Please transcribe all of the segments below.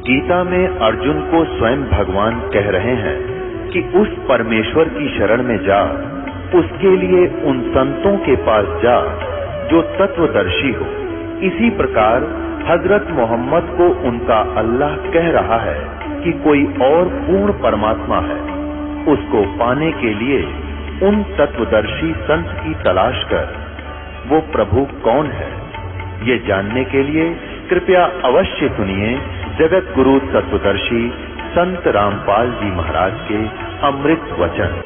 गीता में अर्जुन को स्वयं भगवान कह रहे हैं कि उस परमेश्वर की शरण में जा, उसके लिए उन संतों के पास जा जो तत्वदर्शी हो। इसी प्रकार हजरत मोहम्मद को उनका अल्लाह कह रहा है कि कोई और पूर्ण परमात्मा है। उसको पाने के लिए उन तत्वदर्शी संत की तलाश कर। वो प्रभु कौन है, ये जानने के लिए कृपया अवश्य सुनिए जगत गुरु तत्वदर्शी संत रामपाल जी महाराज के अमृत वचन।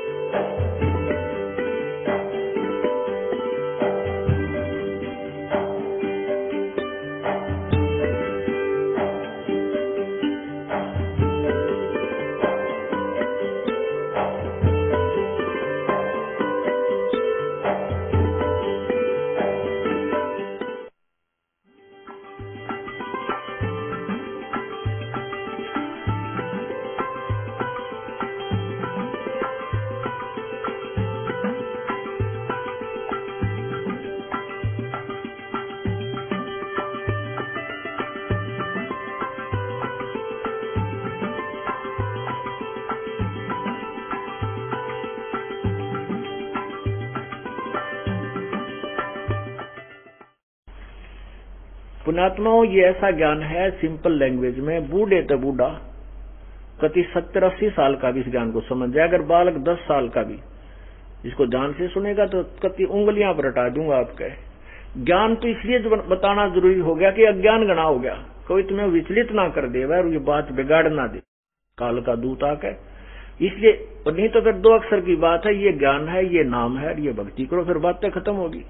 पुण्यात्माओं, ये ऐसा ज्ञान है सिंपल लैंग्वेज में, बूढ़े तो बूढ़ा कति 70-80 साल का भी इस ज्ञान को समझ जाए। अगर बालक 10 साल का भी इसको ध्यान से सुनेगा तो कति उंगलियां पर हटा दूंगा आपके। ज्ञान तो इसलिए बताना जरूरी हो गया कि अज्ञान गणा हो गया, कोई तुम्हें विचलित ना कर दे और ये बात बिगाड़ ना दे काल का दूत आके। इसलिए नहीं तो फिर 2 अक्षर की बात है, ये ज्ञान है, ये नाम है, ये भक्ति करो, फिर बातें खत्म होगी।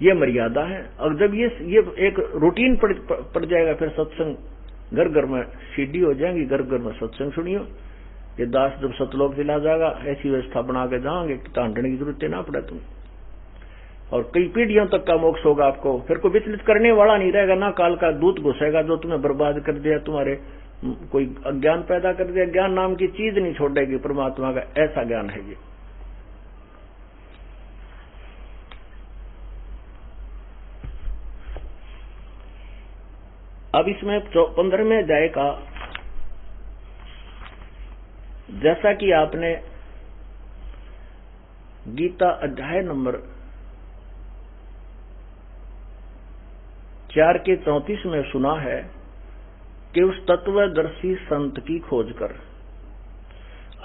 ये मर्यादा है। और जब ये एक रूटीन पड़ जाएगा, फिर सत्संग घर घर में सीडी हो जाएंगी, घर घर में सत्संग सुनियो। ये दास जब सतलोक चला जाएगा, ऐसी व्यवस्था बना के जाओगे कि तांडने की जरूरत ना पड़े तुम, और कई पीढ़ियों तक का मोक्ष होगा आपको। फिर कोई विचलित करने वाला नहीं रहेगा, ना काल का दूत घुसेगा जो तुम्हें बर्बाद कर दिया, तुम्हारे कोई अज्ञान पैदा कर दिया। ज्ञान नाम की चीज नहीं छोड़ेगी परमात्मा का, ऐसा ज्ञान है ये। अब इसमें 15वें अध्याय का, जैसा कि आपने गीता अध्याय नंबर 4 के 34 में सुना है कि उस तत्वदर्शी संत की खोज कर।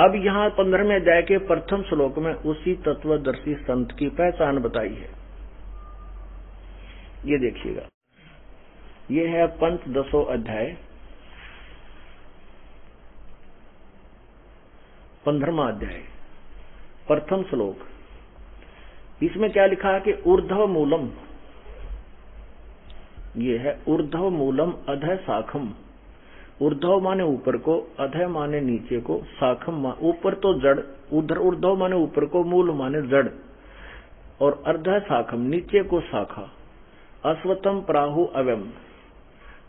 अब यहां 15वें अध्याय के प्रथम श्लोक में उसी तत्वदर्शी संत की पहचान बताई है। ये देखिएगा, ये है पंचदशो अध्याय 15वां अध्याय प्रथम श्लोक। इसमें क्या लिखा है कि ऊर्ध्व मूलम, ये है ऊर्ध्व मूलम अधः शाखम। ऊर्ध्व माने ऊपर को, अधः माने नीचे को, शाखम ऊपर तो जड़, उधर ऊर्ध्व माने ऊपर को, मूल माने जड़, और अर्ध शाखम नीचे को शाखा। अश्वत्थम प्राहु अवम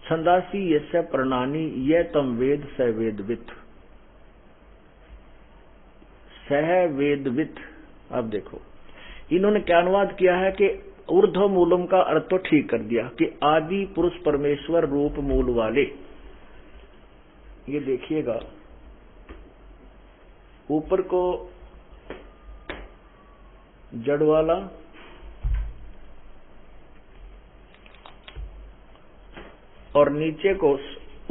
छंदासी यस्य प्रणानी ये तम वेद स वेदवित। सह वेदवित। अब देखो इन्होंने क्या अनुवाद किया है कि ऊर्ध्व मूलम का अर्थ तो ठीक कर दिया कि आदि पुरुष परमेश्वर रूप मूल वाले। ये देखिएगा, ऊपर को जड़ वाला, और नीचे को,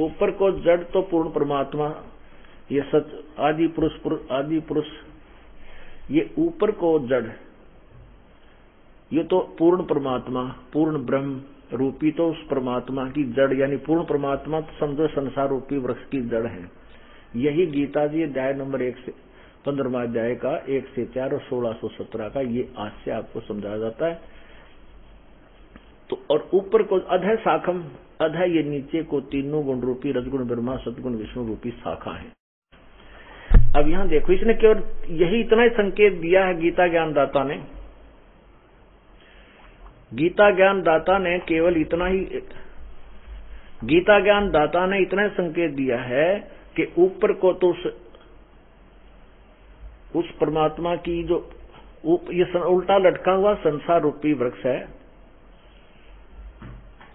ऊपर को जड़ तो पूर्ण परमात्मा, ये सच आदि पुरुष, ये ऊपर को जड़, ये तो पूर्ण परमात्मा, पूर्ण ब्रह्म रूपी तो उस परमात्मा की जड़, यानी पूर्ण परमात्मा तो समझो संसार रूपी वृक्ष की जड़ है। यही गीता जी अध्याय नंबर 1 से 15वां अध्याय का 1 से 4 और 1617 का ये आज से आपको समझाया जाता है। तो और ऊपर को अधः शाखम, अधः ये नीचे को तीनों गुण रूपी रजगुण ब्रह्मा सदगुण विष्णु रूपी शाखा है। अब यहां देखो, इसने केवल यही इतना ही संकेत दिया है गीता ज्ञानदाता ने। गीता ज्ञानदाता ने केवल इतना ही, गीता ज्ञानदाता ने इतना ही संकेत दिया है कि ऊपर को तो उस परमात्मा की जो ये उल्टा लटका हुआ संसार रूपी वृक्ष है,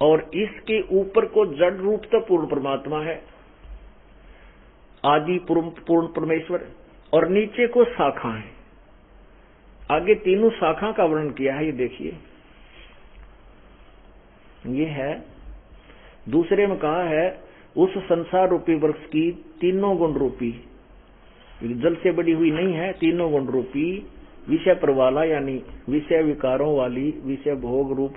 और इसके ऊपर को जड़ रूप तो पूर्ण परमात्मा है। आदि पूर्ण परमेश्वर, और नीचे को शाखा है। आगे तीनों शाखा का वर्णन किया है, ये देखिए, ये है दूसरे में कहा है उस संसार रूपी वृक्ष की तीनों गुण रूपी, जल से बड़ी हुई नहीं है, तीनों गुण रूपी विषय पर वाला, यानी विषय विकारों वाली, विषय भोग रूप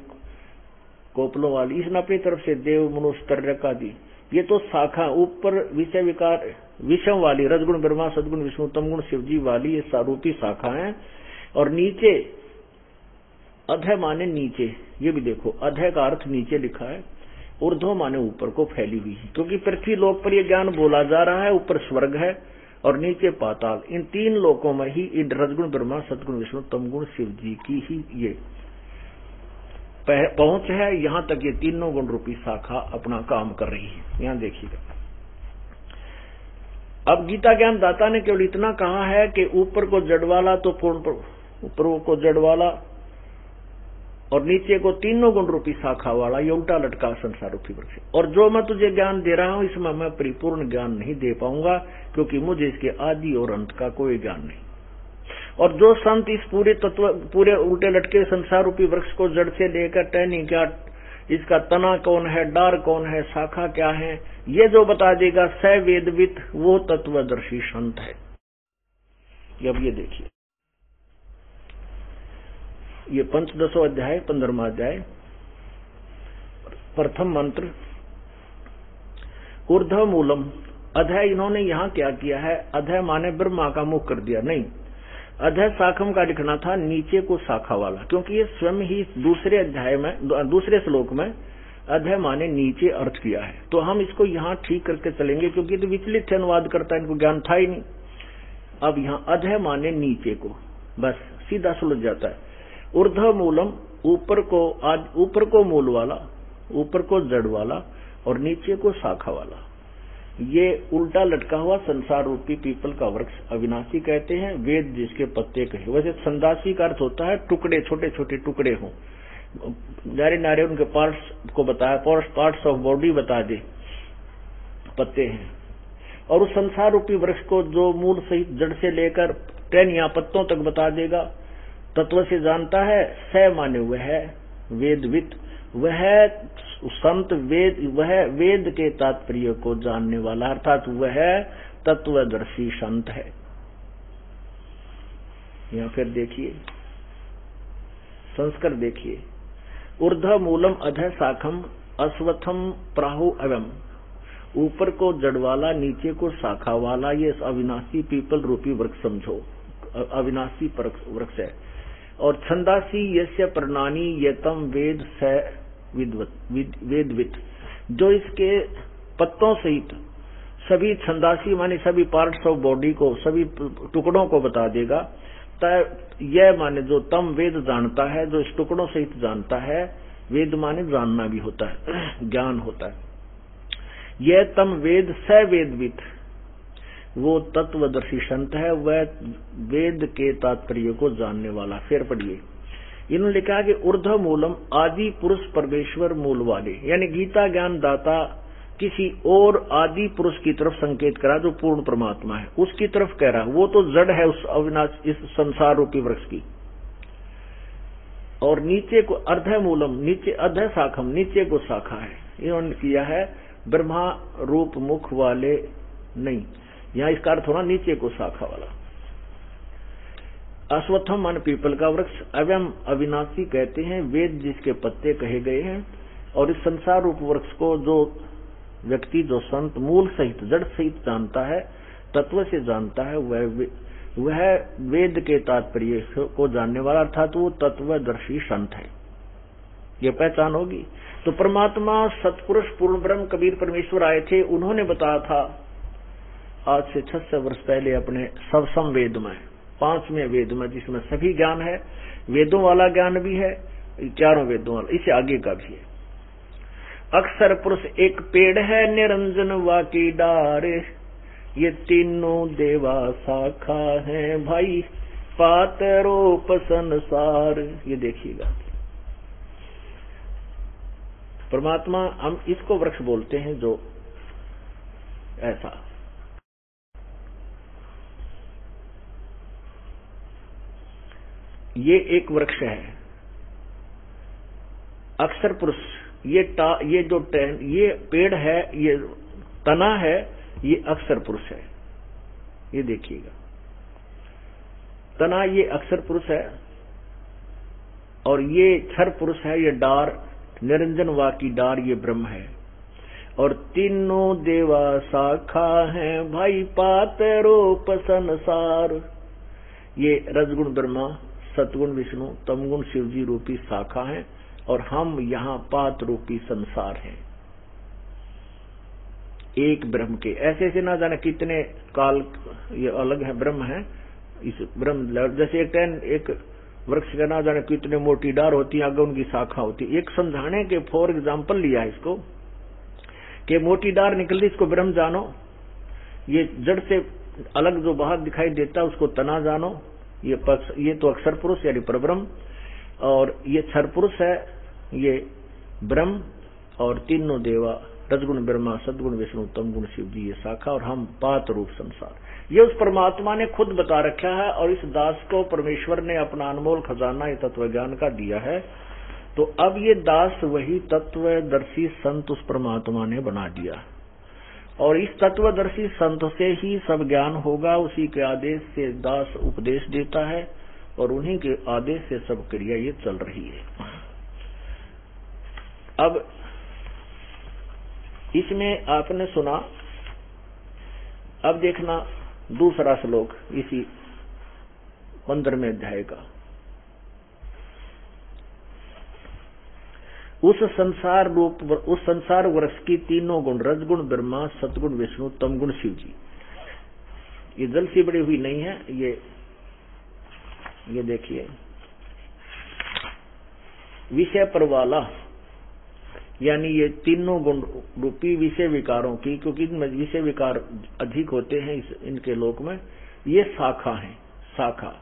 कोपलों वाली, इसने अपनी तरफ से देव मनुष्य तर्क आदि, ये तो शाखा ऊपर विषय विकार विषम वाली, रजगुण ब्रह्मा सदगुण विष्णु तमगुण शिवजी वाली, ये सारूपी शाखा है। और नीचे अधः माने नीचे, ये भी देखो अधः का अर्थ नीचे लिखा है, ऊर्ध्व माने ऊपर को फैली हुई है, क्योंकि पृथ्वी लोक पर यह ज्ञान बोला जा रहा है, ऊपर स्वर्ग है और नीचे पाताल। इन तीन लोकों में ही इन रजगुण ब्रह्मा सदगुण विष्णु तमगुण शिव जी की ही ये पहुंच है। यहां तक ये तीनों गुण रूपी शाखा अपना काम कर रही है। यहां देखिएगा, अब गीता ज्ञान दाता ने केवल इतना कहा है कि ऊपर को जड़ वाला तो पूर्ण, ऊपर को जड़ वाला और नीचे को तीनों गुण रूपी शाखा वाला, ये उल्टा लटका संसार रूपी वृक्ष। और जो मैं तुझे ज्ञान दे रहा हूं इसमें मैं परिपूर्ण ज्ञान नहीं दे पाऊंगा, क्योंकि मुझे इसके आदि और अंत का कोई ज्ञान नहीं। और जो संत इस पूरे तत्व, पूरे उल्टे लटके संसार रूपी वृक्ष को जड़ से लेकर टहनी क्या, इसका तना कौन है, डार कौन है, शाखा क्या है, ये जो बता देगा स वेदवित, वो तत्वदर्शी संत है। अब ये देखिए, ये पंचदशो अध्याय 15वां अध्याय, प्रथम मंत्र, ऊर्ध्व मूलम। अधः इन्होंने यहां क्या किया है, अधः माने ब्रह्मा का मुख कर दिया, नहीं, अधः शाखम का लिखना था नीचे को शाखा वाला, क्योंकि ये स्वयं ही दूसरे अध्याय में, दूसरे श्लोक में अधः माने नीचे अर्थ किया है। तो हम इसको यहाँ ठीक करके चलेंगे, क्योंकि तो विचलित अनुवाद करता है, इनको ज्ञान था ही नहीं। अब यहाँ अधः माने नीचे को, बस सीधा सुलझ जाता है। ऊर्ध्व मूलम, ऊपर को मूल वाला, ऊपर को जड़ वाला और नीचे को शाखा वाला, ये उल्टा लटका हुआ संसार रूपी पीपल का वृक्ष अविनाशी कहते हैं। वेद जिसके पत्ते कहे, वैसे संदासी का अर्थ होता है टुकड़े, छोटे छोटे टुकड़े हों, नारे नारे उनके पार्ट्स को बताया, पार्ट्स ऑफ बॉडी बता दे, पत्ते हैं। और उस संसार रूपी वृक्ष को जो मूल सहित जड़ से लेकर टहनियां पत्तों तक बता देगा, तत्व से जानता है। स माने वह है वेदवित, वह संत वेद, वह वेद के तात्पर्य को जानने वाला, अर्थात वह तत्वदर्शी संत है। यहां फिर देखिए, संस्कार देखिए, ऊर्ध्व मूलम अधः शाखम अश्वत्थम प्राहु एवं, ऊपर को जड़ वाला नीचे को शाखा वाला, ये अविनाशी पीपल रूपी वृक्ष समझो, अविनाशी वृक्ष है। और छंदासी यस्य प्रणानी यतम वेद स वेदवित, जो इसके पत्तों सहित सभी छंदासी माने सभी पार्ट्स ऑफ बॉडी को, सभी टुकड़ों को बता देगा। यह माने जो तम वेद जानता है, जो इस टुकड़ों सहित जानता है, वेद माने जानना भी होता है, ज्ञान होता है। यह तम वेद स वेदवित, वो तत्वदर्शी संत है, वह वेद के तात्पर्य को जानने वाला। फिर पढ़िए, इन्होंने लिखा कि ऊर्ध्व मूलम आदि पुरुष परमेश्वर मूल वाले, यानी गीता ज्ञान दाता किसी और आदि पुरुष की तरफ संकेत करा जो पूर्ण परमात्मा है, उसकी तरफ कह रहा, वो तो जड़ है उस अविनाश, इस संसार रूपी वृक्ष की। और नीचे को अर्ध मूलम, नीचे अध शाखम, नीचे को शाखा है। इन्होंने किया है ब्रह्मा रूप मुख वाले नहीं, यहां इसका अर्थ होना नीचे को शाखा वाला। अश्वत्थम मान पीपल का वृक्ष, अव्यम अविनाशी कहते हैं, वेद जिसके पत्ते कहे गए हैं। और इस संसार रूप वृक्ष को जो व्यक्ति, जो संत मूल सहित जड़ सहित जानता है, तत्व से जानता है, वह वेद के तात्पर्य को जानने वाला, अर्थात वो तत्वदर्शी संत है। ये पहचान होगी। तो परमात्मा सतपुरुष पूर्ण ब्रह्म कबीर परमेश्वर आए थे, उन्होंने बताया था आज से 600 वर्ष पहले अपने सबसम वेद में, 5वें वेद में, जिसमें सभी ज्ञान है, वेदों वाला ज्ञान भी है, चारों वेदों वाला, इससे आगे का भी है। अक्षर पुरुष एक पेड़ है, निरंजन वाकी डार, ये तीनों देवा शाखा है भाई, पातरोप संसार। ये देखिएगा, परमात्मा, हम इसको वृक्ष बोलते हैं जो ऐसा ये एक वृक्ष है, अक्षर पुरुष। ये जो ये पेड़ है, ये तना है, ये अक्षर पुरुष है। ये देखिएगा, तना ये अक्षर पुरुष है और ये क्षर पुरुष है। ये डार, निरंजन वा की डार, ये ब्रह्म है। और तीनों देवा शाखा है भाई पात रूप संसार। ये रजगुण ब्रह्मा, सतगुण विष्णु, तमगुण शिव जी रूपी शाखा है और हम यहाँ पात रूपी संसार हैं। एक ब्रह्म के ऐसे ऐसे ना जाने कितने काल ये अलग है, ब्रह्म है। इस ब्रह्म जैसे एक वृक्ष का ना जाने कितने मोटी डार होती है, आगे उनकी शाखा होती है। एक समझाने के फॉर एग्जाम्पल लिया है इसको कि मोटी डार निकलती, इसको ब्रह्म जानो। ये जड़ से अलग जो बाहर दिखाई देता है उसको तना जानो। ये तो अक्षर पुरुष यानी परब्रह्म, और ये क्षर पुरुष है, ये ब्रह्म। और तीनों देवा, रजगुण ब्रह्मा, सदगुण विष्णु, तमगुण शिव जी, ये शाखा। और हम पात रूप संसार। ये उस परमात्मा ने खुद बता रखा है और इस दास को परमेश्वर ने अपना अनमोल खजाना ये तत्व ज्ञान का दिया है। तो अब ये दास वही तत्वदर्शी संत उस परमात्मा ने बना दिया और इस तत्वदर्शी संत से ही सब ज्ञान होगा। उसी के आदेश से दास उपदेश देता है और उन्हीं के आदेश से सब क्रिया ये चल रही है। अब इसमें आपने सुना, अब देखना दूसरा श्लोक इसी 15वें अध्याय का। उस संसार वृक्ष की तीनों गुण, रजगुण ब्रह्मा, सतगुण विष्णु, तमगुण शिव जी। ये जल सी बड़ी हुई नहीं है, ये देखिए विषय पर वाला, यानी ये तीनों गुण रूपी विषय विकारों की, क्योंकि इनमें विषय विकार अधिक होते हैं इनके लोक में, ये शाखा है। शाखा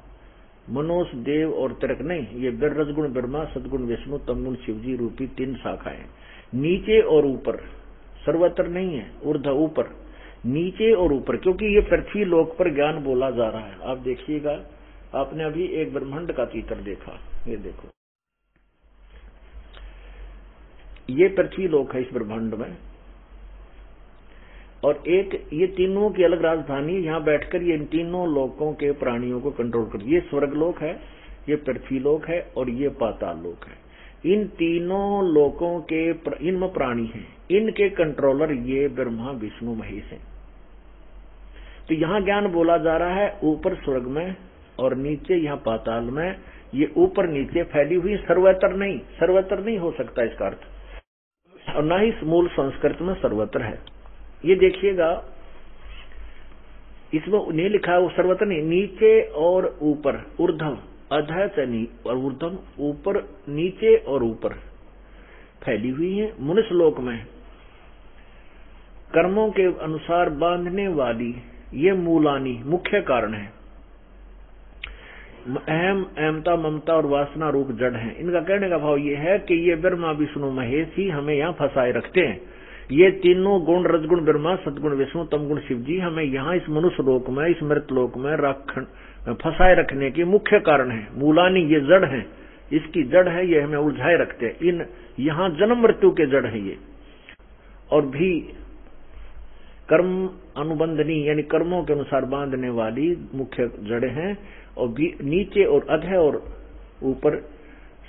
मनुष्य, देव और तिरक नहीं, ये रजगुण ब्रह्मा, सदगुण विष्णु, तमगुण शिव जी रूपी 3 शाखाएं। नीचे और ऊपर, सर्वत्र नहीं है, ऊर्ध्व ऊपर, नीचे और ऊपर, क्योंकि ये पृथ्वी लोक पर ज्ञान बोला जा रहा है। आप देखिएगा, आपने अभी एक ब्रह्मांड का चित्र देखा, ये देखो, ये पृथ्वी लोक है इस ब्रह्मांड में। और एक ये तीनों की अलग राजधानी, यहाँ बैठकर ये इन तीनों लोकों के प्राणियों को कंट्रोल कर। ये स्वर्ग लोक है, ये पृथ्वी लोक है और ये पाताल लोक है। इन तीनों लोकों के इनमें प्राणी हैं, इनके कंट्रोलर ये ब्रह्मा विष्णु महेश हैं। तो यहाँ ज्ञान बोला जा रहा है ऊपर स्वर्ग में और नीचे यहाँ पाताल में। ये ऊपर नीचे फैली हुई, सर्वत्र नहीं हो सकता इसका अर्थ, और न ही मूल संस्कृत में सर्वत्र है। ये देखिएगा, इसमें नहीं लिखा है वो सर्वत्र नहीं, नीचे और ऊपर, ऊर्ध्व अधः चनी और ऊर्ध्व, ऊपर नीचे और ऊपर फैली हुई है। मनुष्य लोक में कर्मों के अनुसार बांधने वाली ये मूलानी मुख्य कारण है। अहम, अहमता, ममता और वासना रूप जड़ है। इनका कहने का भाव ये है कि ये ब्रह्मा विष्णु महेश ही हमें यहाँ फंसाए रखते हैं। ये तीनों गुण, रजगुण ब्रह्मा, सदगुण विष्णु, तमगुण शिव जी, हमें यहाँ इस मनुष्य लोक में, इस मृत लोक में फंसाए रखने के मुख्य कारण है। मूलानी ये जड़ है, इसकी जड़ है, ये हमें उलझाए रखते हैं। इन यहाँ जन्म मृत्यु के जड़ है ये, और भी कर्म अनुबंधनी यानी कर्मों के अनुसार बांधने वाली मुख्य जड़ें हैं। और नीचे और अधः और ऊपर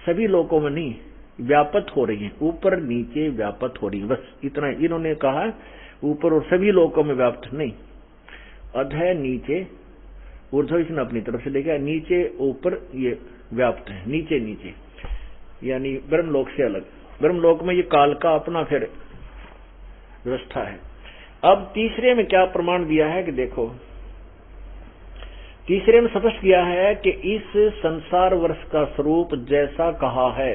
सभी लोकों में नहीं व्यापत हो रही है, ऊपर नीचे व्यापत हो रही है, बस इतना इन्होंने कहा। ऊपर और सभी लोकों में व्याप्त नहीं, अधः नीचे, ऊर्ध्व इसने अपनी तरफ से लेकर, नीचे ऊपर ये व्याप्त है। नीचे नीचे यानी ब्रह्मलोक से अलग, ब्रह्मलोक में ये काल का अपना फिर व्यवस्था है। अब तीसरे में क्या प्रमाण दिया है कि देखो, तीसरे में स्पष्ट किया है कि इस संसार वर्ष का स्वरूप जैसा कहा है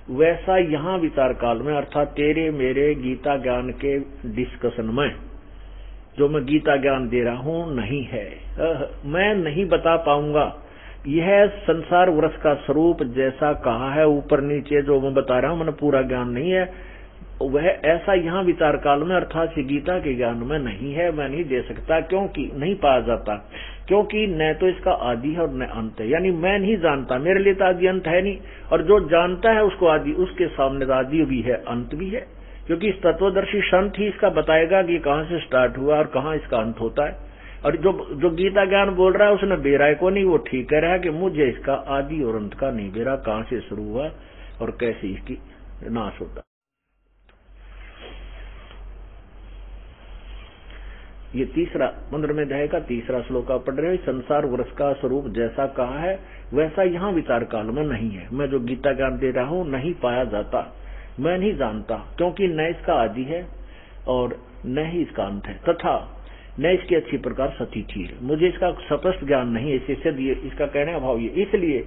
वैसा यहाँ विचार काल में, अर्थात तेरे मेरे गीता ज्ञान के डिस्कशन में जो मैं गीता ज्ञान दे रहा हूं नहीं है, मैं नहीं बता पाऊंगा। यह संसार वर्ष का स्वरूप जैसा कहा है ऊपर नीचे जो मैं बता रहा हूं, मैंने पूरा ज्ञान नहीं है, वह ऐसा यहाँ विचार काल में अर्थात गीता के ज्ञान में नहीं है, मैं नहीं दे सकता, क्योंकि नहीं पाया जाता, क्योंकि न तो इसका आदि है और न अंत है। यानी मैं नहीं जानता, मेरे लिए तो आदि अंत है नहीं, और जो जानता है उसको आदि, उसके सामने आदि भी है अंत भी है, क्योंकि इस तत्वदर्शी संत ही इसका बताएगा कि कहाँ से स्टार्ट हुआ और कहाँ इसका अंत होता है। और जो गीता ज्ञान बोल रहा है उसने बेराय को नहीं, वो ठीक कह रहा है कि मुझे इसका आदि और अंत का नहीं बेरा, कहाँ से शुरू हुआ और कैसे इसकी नाश होता। ये 15वें अध्याय का 3रा श्लोक आप पढ़ रहे हो। संसार वर्ष का स्वरूप जैसा कहा है वैसा यहाँ विचार काल में नहीं है। मैं जो गीता ज्ञान दे रहा हूँ नहीं पाया जाता, मैं नहीं जानता, क्योंकि न इसका आदि है और न ही इसका अंत है, तथा न इसकी अच्छी प्रकार सतीथी है। मुझे इसका स्पष्ट ज्ञान नहीं है, इससे इसका कहने का भाव ये, इसलिए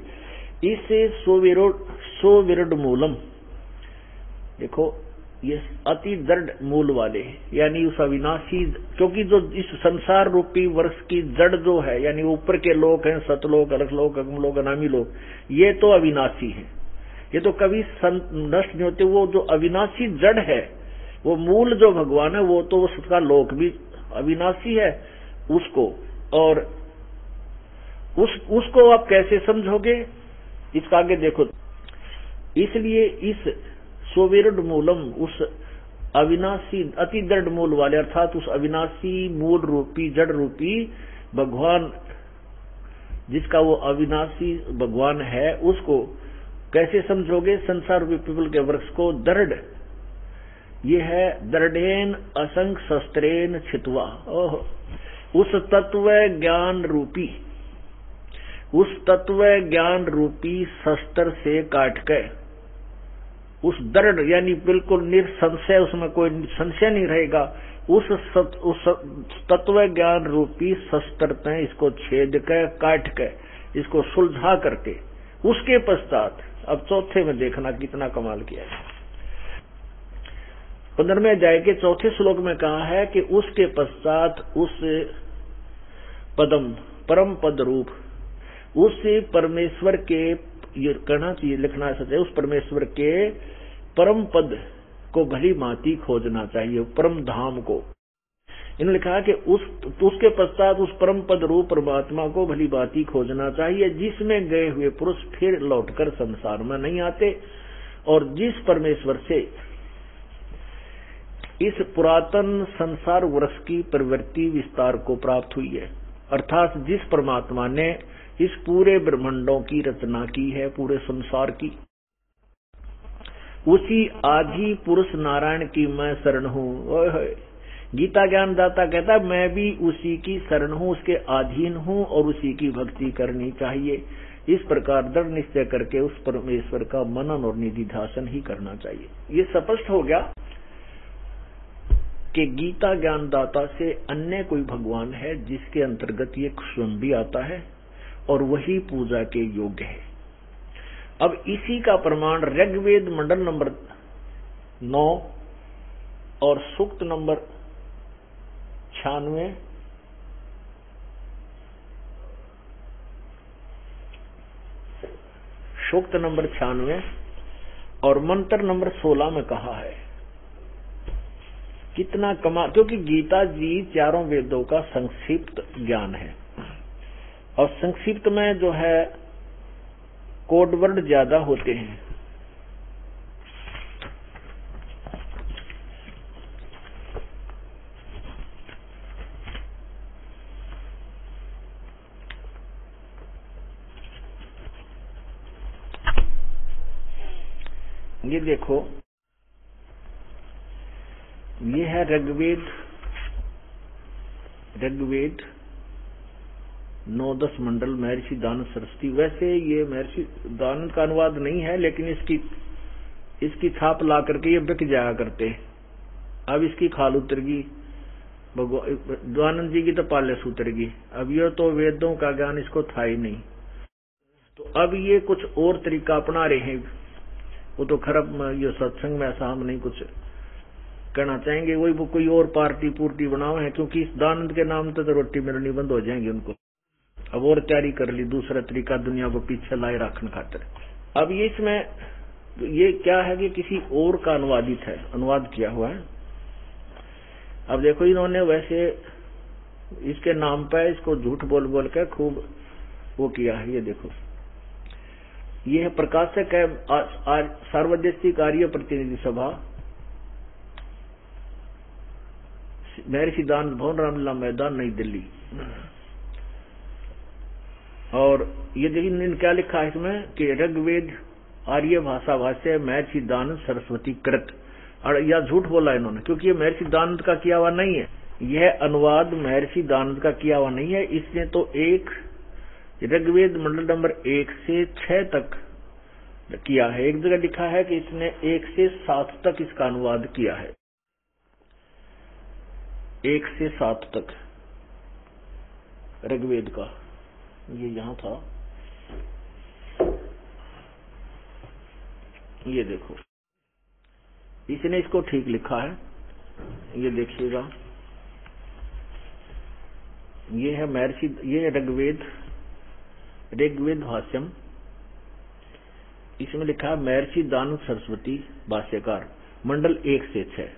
इससे सोविरुड मूलम, देखो ये अति दृढ़ मूल वाले, यानी उस अविनाशी, क्योंकि जो इस संसार रूपी वर्ष की जड़ जो है, यानी ऊपर के लोक हैं, सतलोक, अलकलोक, अगमलोक, अनामी लोक, ये तो अविनाशी है, ये तो कभी नष्ट नहीं होते। वो जो अविनाशी जड़ है, वो मूल जो भगवान है, वो तो उसका लोक भी अविनाशी है उसको, और उसको आप कैसे समझोगे, इसका आगे देखो। इसलिए इस सोविरुड मूलम, उस अविनाशी अति दृढ़ मूल वाले, अर्थात उस अविनाशी मूल रूपी जड़ रूपी भगवान, जिसका वो अविनाशी भगवान है, उसको कैसे समझोगे। संसार रूपी पीपल के वृक्ष को दृढ़, ये है दृढ़ेन असंख्य शस्त्रेन छित्वा, उस तत्व ज्ञान रूपी, उस तत्व ज्ञान रूपी शस्त्र से काट के, उस दृढ़ यानी बिल्कुल निसंशय, उसमें कोई संशय नहीं रहेगा, उस तत्व ज्ञान रूपी शस्त्र से इसको छेद के, काट के, इसको सुलझा करके, उसके पश्चात अब चौथे में देखना कितना कमाल किया है। 15वें अध्याय के 4थे श्लोक में कहा है कि उसके पश्चात उस पदम, परम पद रूप, उस परमेश्वर के, ये कहना चाहिए, लिखना सच है, उस परमेश्वर के परम पद को भली भांति खोजना चाहिए, परम धाम को। इन्होंने लिखा कि उसके पश्चात उस परम पद रूप परमात्मा को भली भांति खोजना चाहिए, जिसमें गए हुए पुरुष फिर लौटकर संसार में नहीं आते, और जिस परमेश्वर से इस पुरातन संसार वृक्ष की प्रवृत्ति विस्तार को प्राप्त हुई है, अर्थात जिस परमात्मा ने इस पूरे ब्रह्मांडों की रचना की है, पूरे संसार की, उसी आदि पुरुष नारायण की मैं शरण हूँ। गीता ज्ञान दाता कहता है मैं भी उसी की शरण हूँ, उसके अधीन हूँ, और उसी की भक्ति करनी चाहिए। इस प्रकार दृढ़ निश्चय करके उस परमेश्वर का मनन और निधिध्यासन ही करना चाहिए। ये स्पष्ट हो गया कि गीता ज्ञान दाता से अन्य कोई भगवान है जिसके अंतर्गत ये स्वयं भी आता है, और वही पूजा के योग्य है। अब इसी का प्रमाण ऋग्वेद मंडल नंबर 9 और सूक्त नंबर 96, सूक्त नंबर 96 और मंत्र नंबर 16 में कहा है। कितना कमाल, क्योंकि गीता जी चारों वेदों का संक्षिप्त ज्ञान है, और संक्षिप्त में जो है कोड वर्ड ज्यादा होते हैं। ये देखो, ये है ऋग्वेद 9-10 मंडल महर्षि दानव सरस्वती। वैसे ये महर्षि दानव का अनुवाद नहीं है, लेकिन इसकी छाप ला करके ये बिक जाया करते। अब इसकी खाल उतर गई, द्वानंद जी की तो पालेस उतर गई। अब ये तो वेदों का ज्ञान इसको था ही नहीं, तो अब ये कुछ और तरीका अपना रहे हैं। वो तो खरब ये सत्संग में ऐसा हम नहीं कुछ कहना चाहेंगे, वही वो कोई और पार्टी पूर्ति बनाओ है, क्योंकि इस दानंद के नाम तो रोटी मिलनी बंद हो जाएंगे उनको। अब और तैयारी कर ली, दूसरा तरीका दुनिया को पीछे लाए रखने खातिर। अब ये इसमें तो ये क्या है कि किसी और का अनुवादित है, अनुवाद किया हुआ है। अब देखो इन्होंने वैसे इसके नाम पे इसको झूठ बोल बोल के खूब वो किया है। ये देखो, ये है प्रकाशक है सार्वदेशिक आर्य प्रतिनिधि सभा, महर्षि दानंद भवन, रामलीला मैदान, नई दिल्ली। और ये देखिए इन्होंने क्या लिखा है इसमें कि ऋग्वेद आर्य भाषा भाष्य महर्षि दानंद सरस्वती कृत। और यह झूठ बोला इन्होंने, क्योंकि ये महर्षि दानंद का किया हुआ नहीं है, यह अनुवाद महर्षि दानंद का किया हुआ नहीं है। इसने तो एक ऋग्वेद मंडल नंबर 1 से 6 तक किया है। एक जगह लिखा है कि इसने 1 से 7 तक इसका अनुवाद किया है, 1 से 7 तक ऋग्वेद का। ये यहां था, ये देखो इसने इसको ठीक लिखा है। ये देखिएगा, ये है महर्षि, ये है ऋग्वेद भाष्यम। इसमें लिखा है महर्षि दानंद सरस्वती भाष्यकार, मंडल 1 से 6।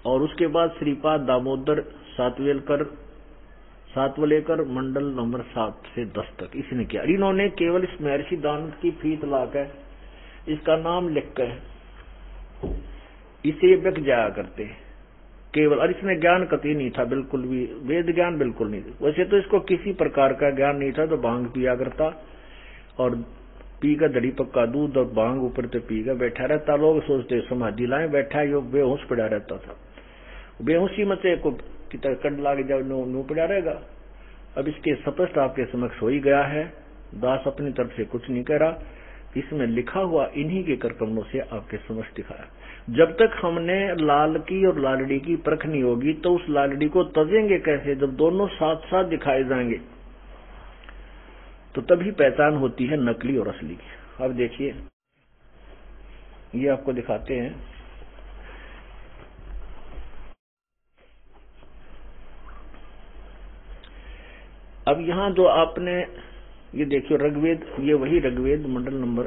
और उसके बाद श्रीपाद दामोदर सातवलेकर मंडल नंबर 7 से 10 तक इसने किया। इन्होंने केवल इस महर्षि दानंद की फीत लाकर इसका नाम लिखकर इसे बिक जाया करते केवल। और इसमें ज्ञान कतई नहीं था, बिल्कुल भी वेद ज्ञान बिल्कुल नहीं था। वैसे तो इसको किसी प्रकार का ज्ञान नहीं था, तो भांग पिया करता और पी का दड़ी पक्का दूध और भांग ऊपर से पी कर बैठा रहता। लोग सोचते समाधि लाए बैठा, यो बेहोश पड़ा रहता था। बेहोशी में से को कंड लागे जाओ नो पड़ा रहेगा। अब इसके स्पष्ट आपके समक्ष हो ही गया है, दास अपनी तरफ से कुछ नहीं कह रहा, इसमें लिखा हुआ इन्हीं के करकमलों से आपके समक्ष दिखाया। जब तक हमने लाल की और लालड़ी की परख नहीं होगी तो उस लालड़ी को तजेंगे कैसे? जब दोनों साथ साथ दिखाए जाएंगे तो तभी पहचान होती है नकली और असली की। अब देखिए, ये आपको दिखाते हैं। अब यहां जो आपने ये देखियो ऋग्वेद, ये वही ऋग्वेद मंडल नंबर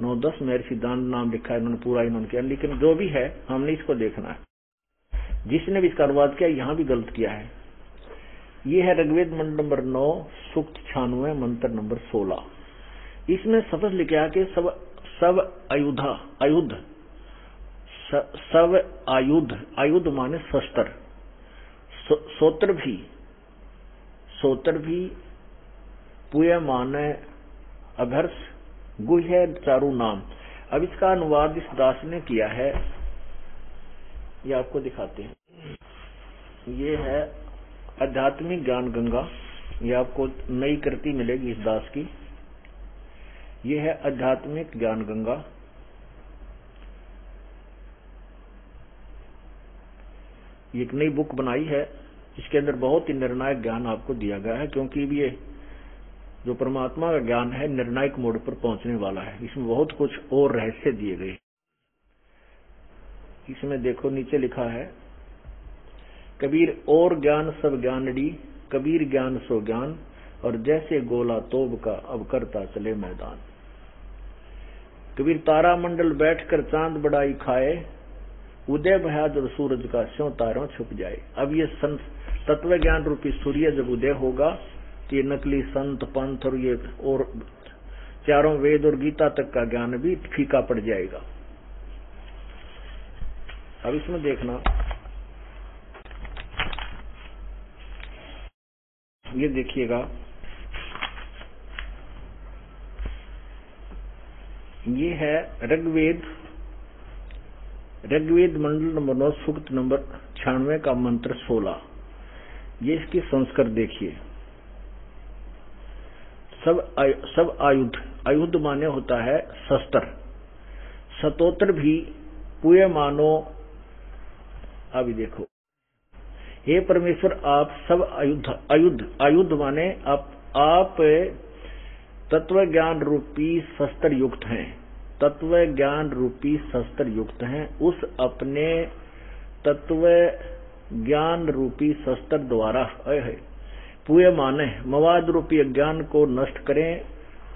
9-10 महर्षि दानंद नाम लिखा है, इन्होंने पूरा इन्होंने किया। लेकिन जो भी है हमने इसको देखना है। जिसने भी इसका अनुवाद किया यहां भी गलत किया है। ये है ऋग्वेद मंडल नंबर 9 सूक्त 96 मंत्र नंबर 16। इसमें शब्द लिखा है कि सब आयुध माने शस्त्र, सोत्र भी पुय माने अघर्ष, गुह्य चारु नाम। अब इसका अनुवाद इस दास ने किया है, ये आपको दिखाते हैं। ये है आध्यात्मिक ज्ञान गंगा, ये आपको नई कृति मिलेगी इस दास की। ये है आध्यात्मिक ज्ञान गंगा। ये एक नई बुक बनाई है, इसके अंदर बहुत ही निर्णायक ज्ञान आपको दिया गया है, क्योंकि ये जो परमात्मा का ज्ञान है निर्णायक मोड़ पर पहुंचने वाला है। इसमें बहुत कुछ और रहस्य दिए गए। इसमें देखो नीचे लिखा है, कबीर और ज्ञान सब ज्ञानड़ी, कबीर ज्ञान सो ज्ञान, और जैसे गोला तोब का अब करता चले मैदान। कबीर तारा मंडल बैठकर चांद बड़ाई खाए, उदय बहादुर सूरज का स्यों तारों छुप जाए। अब ये तत्व ज्ञान रूपी सूर्य जब उदय होगा तो ये नकली संत पंथ और ये और चारों वेद और गीता तक का ज्ञान भी फीका पड़ जाएगा। अब इसमें देखना, ये देखिएगा, ये है ऋग्वेद मंडल नंबर 9 सूक्त नंबर 96 का मंत्र 16। ये इसकी संस्कृत देखिए। सब आयुध माने होता है शस्त्र, स्तोत्र भी पुय मानो। अभी देखो, हे परमेश्वर आप सब आयुध माने आप तत्व ज्ञान रूपी शस्त्र युक्त हैं, तत्व ज्ञान रूपी शस्त्र युक्त हैं। उस अपने तत्व ज्ञान रूपी शस्त्र द्वारा पुय माने मवाद रूपी अज्ञान को नष्ट करें।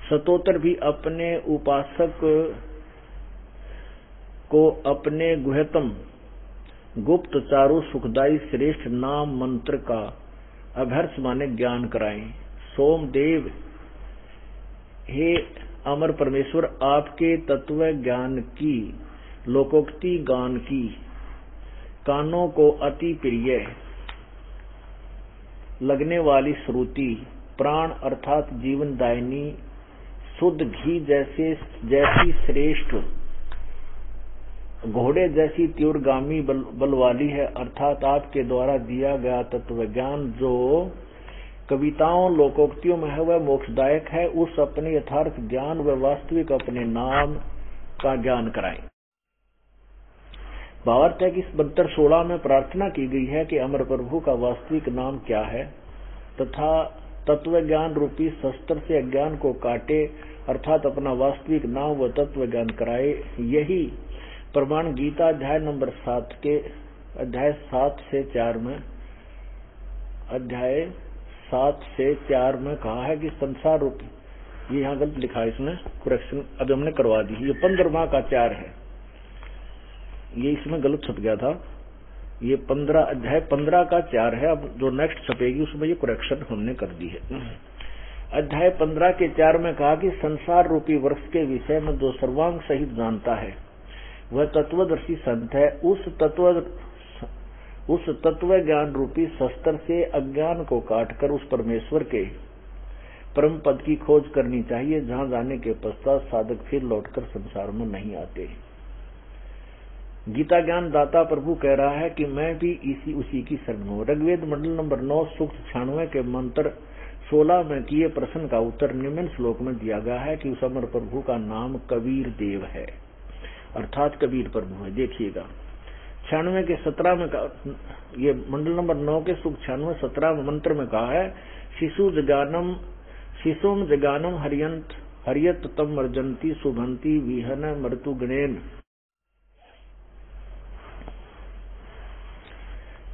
स्तोत्र भी अपने उपासक को अपने गुह्यतम गुप्त चारु सुखदायी श्रेष्ठ नाम मंत्र का अभ्यर्थ माने ज्ञान कराएं। सोमदेव, हे अमर परमेश्वर, आपके तत्व ज्ञान की लोकोक्ति गान की कानों को अति प्रिय लगने वाली श्रुति प्राण अर्थात जीवन दायिनी शुद्ध घी जैसी श्रेष्ठ घोड़े जैसी तीव्रगामी बल वाली है, अर्थात आपके द्वारा दिया गया तत्व ज्ञान जो कविताओं लोकोक्तियों में है वह मोक्षदायक है। उस अपने यथार्थ ज्ञान व वास्तविक अपने नाम का ज्ञान कराएं। भावार्थ है कि इस 72-16 में प्रार्थना की गई है कि अमर प्रभु का वास्तविक नाम क्या है तथा तत्व ज्ञान रूपी शस्त्र से अज्ञान को काटे, अर्थात अपना वास्तविक नाम व तत्व ज्ञान कराए। यही प्रमाण गीता अध्याय नंबर 7 के अध्याय 7 से 4 में कहा है कि संसार रूपी, ये यहाँ गलत लिखा है, इसमें करेक्शन अब हमने करवा दी। ये 15वां का 4 है, ये इसमें गलत छप गया था। ये 15 अध्याय 15 का 4 है। अब जो नेक्स्ट छपेगी उसमें ये करेक्शन हमने कर दी है। अध्याय 15 के 4 में कहा कि संसार रूपी वृक्ष के विषय में जो सर्वांग सहित जानता है वह तत्वदर्शी संत है। उस तत्व ज्ञान रूपी शस्त्र से अज्ञान को काटकर उस परमेश्वर के परम पद की खोज करनी चाहिए, जहां जाने के पश्चात साधक फिर लौटकर संसार में नहीं आते। गीता ज्ञान दाता प्रभु कह रहा है कि मैं भी उसी की शरण हूं। ऋग्वेद मंडल नंबर 9 सूक्त 96 के मंत्र 16 में किए प्रश्न का उत्तर निम्न श्लोक में दिया गया है कि उस अमर प्रभु का नाम कबीर देव है, अर्थात कबीर प्रभु है। देखिएगा 96 के 17 में ये मंडल नंबर 9 के सूक्त 96 17 मंत्र में कहा है, शिशुम जगानम हरियत तम मर्जंती शुभंती विहन मृतु गणेन।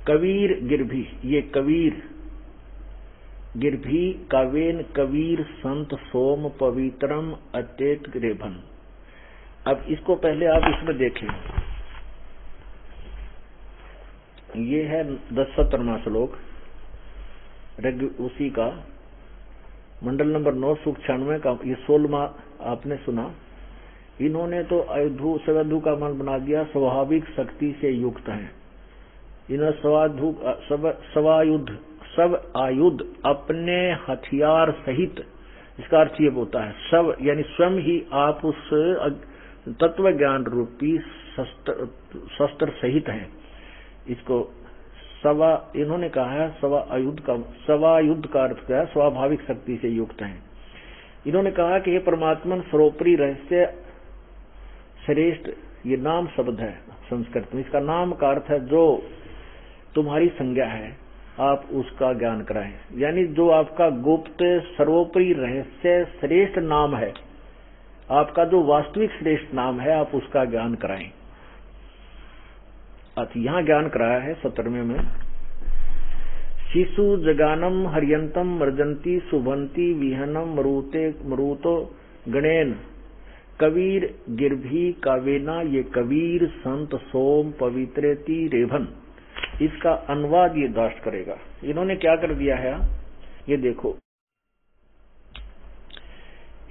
कबीर गिरभी, ये कबीर गिरभी कावेन कबीर संत सोम पवित्रम अत्येत रेभन। अब इसको पहले आप इसमें देखें, ये है 10-17वां श्लोक उसी का मंडल नंबर 9 सूक्त 96 का। ये 16वां आपने सुना। इन्होंने तो सवधु का मन बना दिया, स्वाभाविक शक्ति से युक्त है। इन्हें सब आयुध अपने हथियार सहित, इसका अर्थ ये होता है सब यानी स्वयं ही आप उस तत्व ज्ञान रूपी शस्त्र सहित हैं। इसको इन्होंने कहा है सवायुध का अर्थ क्या है? स्वाभाविक शक्ति से युक्त हैं। इन्होंने कहा कि ये परमात्मन सर्वोपरि रहस्य श्रेष्ठ, ये नाम शब्द है संस्कृत में। इसका नाम का अर्थ है जो तुम्हारी संज्ञा है, आप उसका ज्ञान कराएं। यानी जो आपका गुप्त सर्वोपरि रहस्य श्रेष्ठ नाम है, आपका जो वास्तविक श्रेष्ठ नाम है, आप उसका ज्ञान कराएं। यहां ज्ञान कराया है 17वें में। शिशु जगानम हरियंतम मर्जंती शुभंती विहनम मरुतो गणेन कबीर गिरभी कावेना, ये कबीर संत सोम पवित्रेति रेभन। इसका अनुवाद ये दाष्ट करेगा। इन्होंने क्या कर दिया है, ये देखो,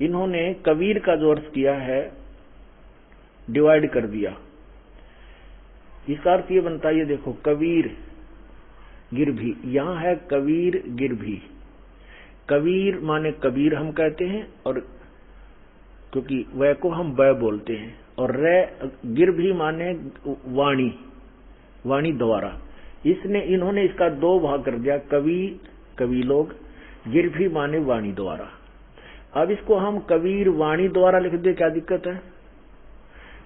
इन्होंने कबीर का जो अर्थ किया है डिवाइड कर दिया। इसका अर्थ ये बनता है, ये देखो, कबीर गिरभी, यहां है कबीर गिरभी। कबीर माने कबीर हम कहते हैं, और क्योंकि वह को हम वह बोलते हैं, और गिरभी माने वाणी, वाणी द्वारा। इन्होंने इसका 2 भाग कर दिया, कवि लोग, गिरभी माने वाणी द्वारा। अब इसको हम कबीर वाणी द्वारा लिख दे, क्या दिक्कत है?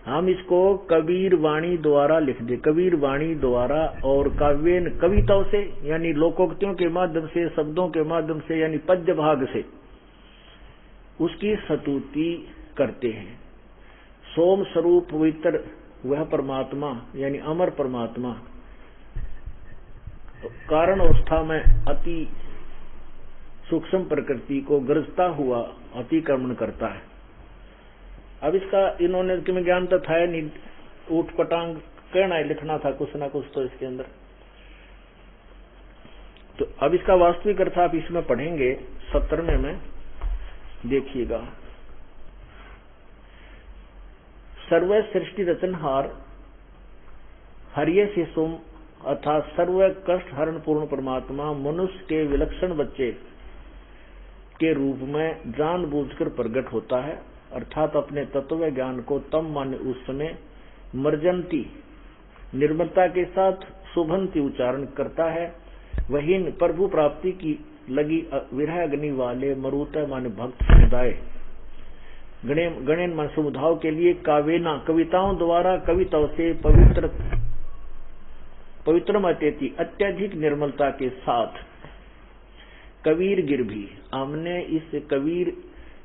हम इसको कबीर वाणी द्वारा लिख दे, कबीर वाणी द्वारा। और काव्यन कविताओं से यानी लोकोक्तियों के माध्यम से, शब्दों के माध्यम से यानी पद्य भाग से उसकी स्तुति करते हैं। सोम स्वरूप पवित्र वह परमात्मा यानी अमर परमात्मा कारण अवस्था में अति सूक्ष्म प्रकृति को गरजता हुआ अतिक्रमण करता है। अब इसका इन्होंने ज्ञान तो था नहीं, ऊट पटांग कहना है, लिखना था कुछ ना कुछ तो इसके अंदर। तो अब इसका वास्तविक अर्थ आप इसमें पढ़ेंगे 17वें में, देखिएगा। सर्व सृष्टि रचनहार हरिये से सोम अर्थात सर्व कष्ट हरण पूर्ण परमात्मा मनुष्य के विलक्षण बच्चे के रूप में जानबूझकर प्रकट होता है, अर्थात अपने तत्व ज्ञान को तम मान्य उस समय मर्जंती निर्मलता के साथ शुभंती उच्चारण करता है। वही प्रभु प्राप्ति की लगी विरह अग्नि वाले मरुत मान्य भक्त समुदाय गणेन मन समुदायों के लिए कावेना कविताओं द्वारा कविताओं से पवित्रमतेति अत्यधिक निर्मलता के साथ कबीर गिरभी, हमने इस कबीर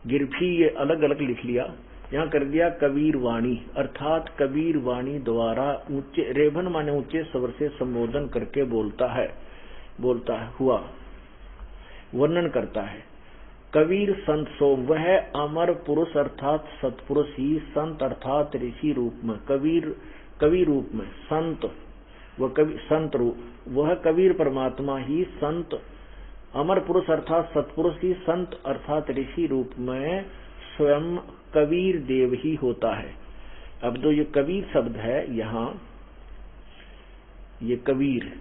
गिरभी ये अलग अलग लिख लिया, यहाँ कर दिया कबीर वाणी, अर्थात कबीर वाणी द्वारा ऊंचे रेभन माने ऊंचे स्वर से संबोधन करके बोलता है हुआ वर्णन करता है। कबीर संत सो वह अमर पुरुष अर्थात सतपुरुष ही संत अर्थात ऋषि रूप में कवि रूप में संत वह कवि संत रूप वह कबीर परमात्मा ही संत अमर पुरुष अर्थात सतपुरुष ही संत अर्थात ऋषि रूप में स्वयं कबीर देव ही होता है। अब तो ये कबीर शब्द है, यहाँ ये कबीर,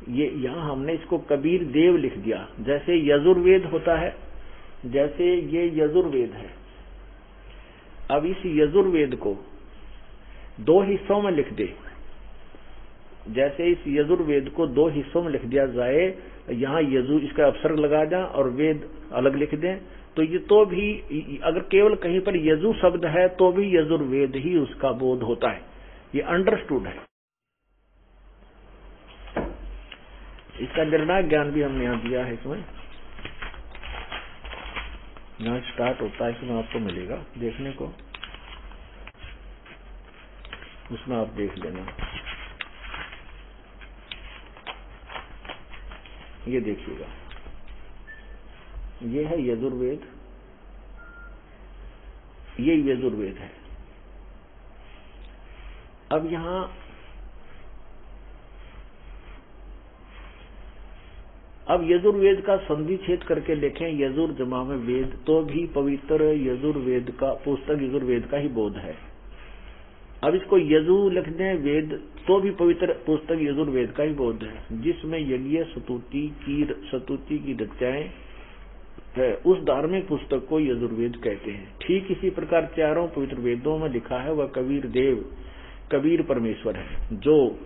ये यहाँ हमने इसको कबीर देव लिख दिया। जैसे यजुर्वेद होता है, जैसे ये यजुर्वेद है, अब इस यजुर्वेद को दो हिस्सों में लिख दे, जैसे इस यजुर्वेद को दो हिस्सों में लिख दिया जाए, यहाँ यजु इसका अपसर्ग लगा दें और वेद अलग लिख दें, तो ये तो भी अगर केवल कहीं पर यजु शब्द है तो भी यजुर्वेद ही उसका बोध होता है, ये अंडरस्टूड है। इसका निर्णायक ज्ञान भी हमने यहाँ दिया है, इसमें यहाँ स्टार्ट होता है, इसमें आपको मिलेगा देखने को, उसमें आप देख लेना। ये देखिएगा, ये है यजुर्वेद, ये यजुर्वेद है। अब यहां यजुर्वेद का संधि छेद करके लिखें यजुर जमा में वेद, तो भी पवित्र यजुर्वेद का पुस्तक यजुर्वेद का ही बोध है। अब इसको यजु लिख दें वेद, तो भी पवित्र पुस्तक यजुर्वेद का ही बोध है, जिसमें यज्ञ स्तुति की रचनाएं है, उस धार्मिक पुस्तक को यजुर्वेद कहते हैं। ठीक इसी प्रकार चारों पवित्र वेदों में लिखा है वह कबीर देव कबीर परमेश्वर है, जो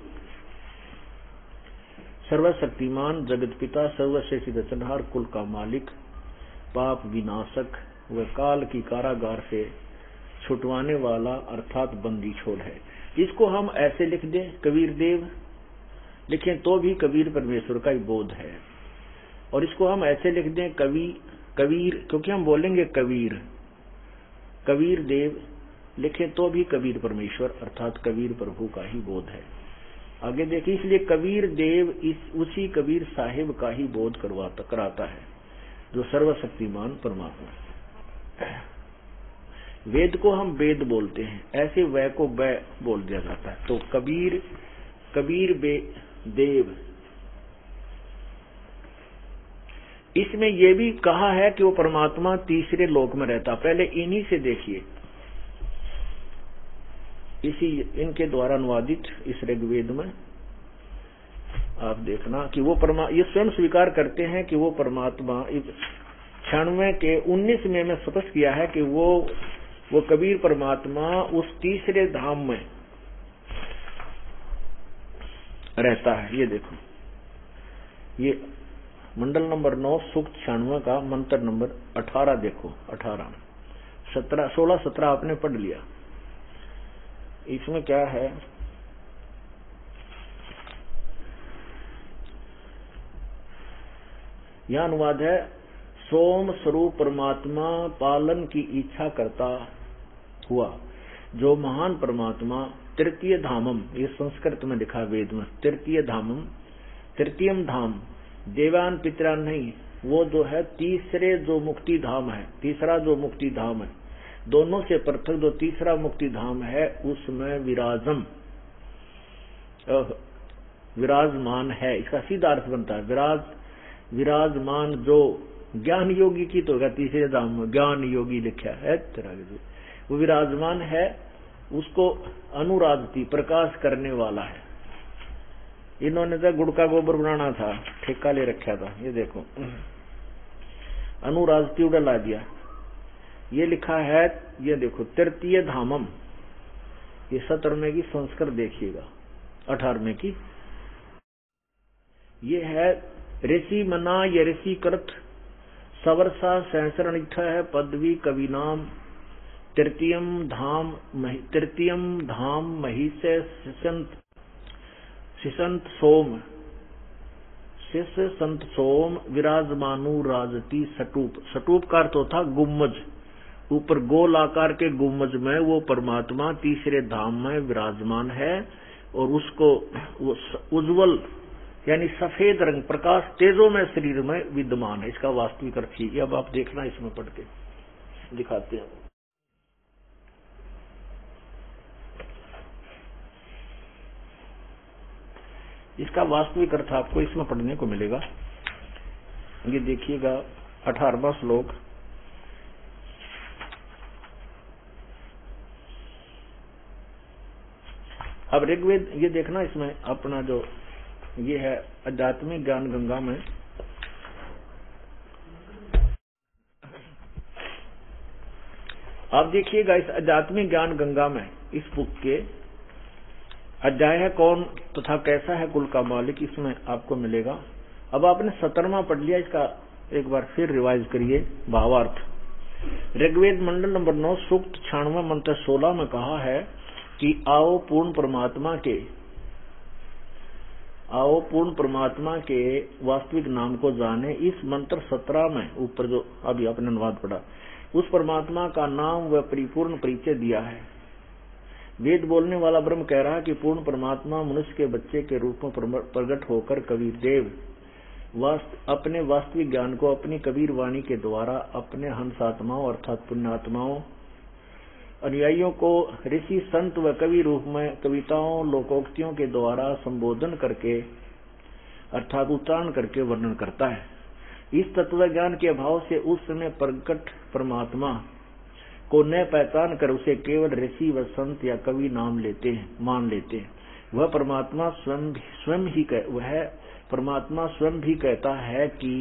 सर्वशक्तिमान जगत पिता सर्वश्रेष्ठ रचनहार कुल का मालिक पाप विनाशक व काल की कारागार से छुटवाने वाला अर्थात बंदी छोड़ है। इसको हम ऐसे लिख दें कबीर देव लिखें तो भी कबीर परमेश्वर का ही बोध है, और इसको हम ऐसे लिख दें कबीर क्योंकि हम बोलेंगे कबीर देव लिखें तो भी कबीर परमेश्वर अर्थात कबीर प्रभु का ही बोध है। आगे देखिए, इसलिए कबीर देव उसी कबीर साहिब का ही बोध कराता है जो सर्वशक्तिमान परमात्मा है। वेद को हम वेद बोलते हैं, ऐसे वै को वै बोल दिया जाता है। तो कबीर देव, इसमें यह भी कहा है कि वो परमात्मा तीसरे लोक में रहता। पहले इन्हीं से देखिए, इनके द्वारा अनुवादित इस ऋग्वेद में आप देखना कि वो ये स्वयं स्वीकार करते हैं कि वो परमात्मा 96 के 19 में स्पष्ट किया है कि वो कबीर परमात्मा उस तीसरे धाम में रहता है। ये देखो, ये मंडल नंबर 9 सूक्त 96 का मंत्र नंबर 18 देखो, 18 17 16 17 आपने पढ़ लिया। इसमें क्या है, यह अनुवाद है, सोम स्वरूप परमात्मा पालन की इच्छा करता हुआ जो महान परमात्मा तृतीय धामम, ये संस्कृत में लिखा वेद में, तृतीयम धाम देवान पितरान नहीं, वो जो है तीसरा जो मुक्ति धाम है, दोनों से पृथक जो तीसरा मुक्ति धाम है उसमें विराजमान है। इसका सीधा अर्थ बनता है विराजमान, जो ज्ञान योगी की तो तीसरे धाम में ज्ञान योगी लिखा है तरह के, वो विराजमान है, उसको अनुराजती प्रकाश करने वाला है। इन्होंने तो गुड़ का गोबर बनाना था, ठेका ले रखा था, ये देखो अनुराजती उड़ा दिया, ये लिखा है, ये देखो तृतीय धामम, ये 17वें की संस्कृत देखिएगा, 18वें की, ये है ऋषि मना ये ऋषि कृत सवर्षा सहस्रण है पदवी कवि नाम तृतीयम धाम महिषे शिशंत सोम विराजमानु राजती सटूप। सटूप का अर्थ होता गुम्मज, ऊपर गोल आकार के गुम्मज में वो परमात्मा तीसरे धाम में विराजमान है और उसको वो उज्जवल यानी सफेद रंग प्रकाश तेजो में शरीर में विद्यमान है। इसका वास्तविक अर्थ ही अब आप देखना, इसमें पढ़ के दिखाते हैं। इसका वास्तविक अर्थ आपको इसमें पढ़ने को मिलेगा। ये देखिएगा 18वां श्लोक, अब ऋग्वेद ये देखना, इसमें अपना जो ये है आध्यात्मिक ज्ञान गंगा में आप देखिएगा, इस आध्यात्मिक ज्ञान गंगा में इस बुक के अध्याय है कौन तथा कैसा है कुल का मालिक, इसमें आपको मिलेगा। अब आपने 17वां पढ़ लिया, इसका एक बार फिर रिवाइज करिए भावार्थ। ऋग्वेद मंडल नंबर 9 सूक्त 96 मंत्र 16 में कहा है कि आओ पूर्ण परमात्मा के वास्तविक नाम को जाने। इस मंत्र 17 में ऊपर जो अभी आपने अनुवाद पढ़ा, उस परमात्मा का नाम व परिपूर्ण परिचय दिया है। वेद बोलने वाला ब्रह्म कह रहा है कि पूर्ण परमात्मा मनुष्य के बच्चे के रूप में प्रकट होकर कबीर देव अपने वास्तविक ज्ञान को अपनी कबीर वाणी के द्वारा अपने हंसात्माओं अर्थात पुण्यात्माओं अनुयायियों को ऋषि संत व कवि रूप में कविताओं लोकोक्तियों के द्वारा संबोधन करके अर्थात उच्चारण करके वर्णन करता है। इस तत्व ज्ञान के अभाव से उस समय प्रकट परमात्मा को न पहचान कर उसे केवल ऋषि व संत या कवि मान लेते हैं। वह परमात्मा स्वयं भी कहता है कि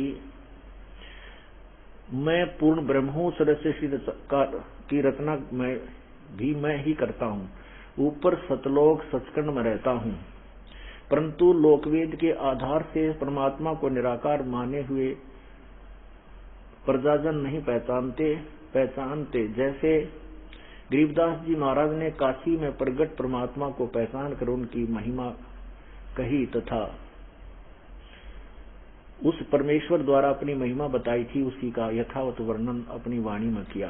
मैं पूर्ण ब्रह्म हूँ, सृष्टि की रचना मैं ही करता हूँ, ऊपर सतलोक सचखंड में रहता हूँ। परंतु लोकवेद के आधार से परमात्मा को निराकार माने हुए प्रजाजन नहीं पहचानते। जैसे गरीबदास जी महाराज ने काशी में प्रगट परमात्मा को पहचान कर उनकी महिमा कही तथा उस परमेश्वर द्वारा अपनी महिमा बताई थी, उसी का यथावत वर्णन अपनी वाणी में किया।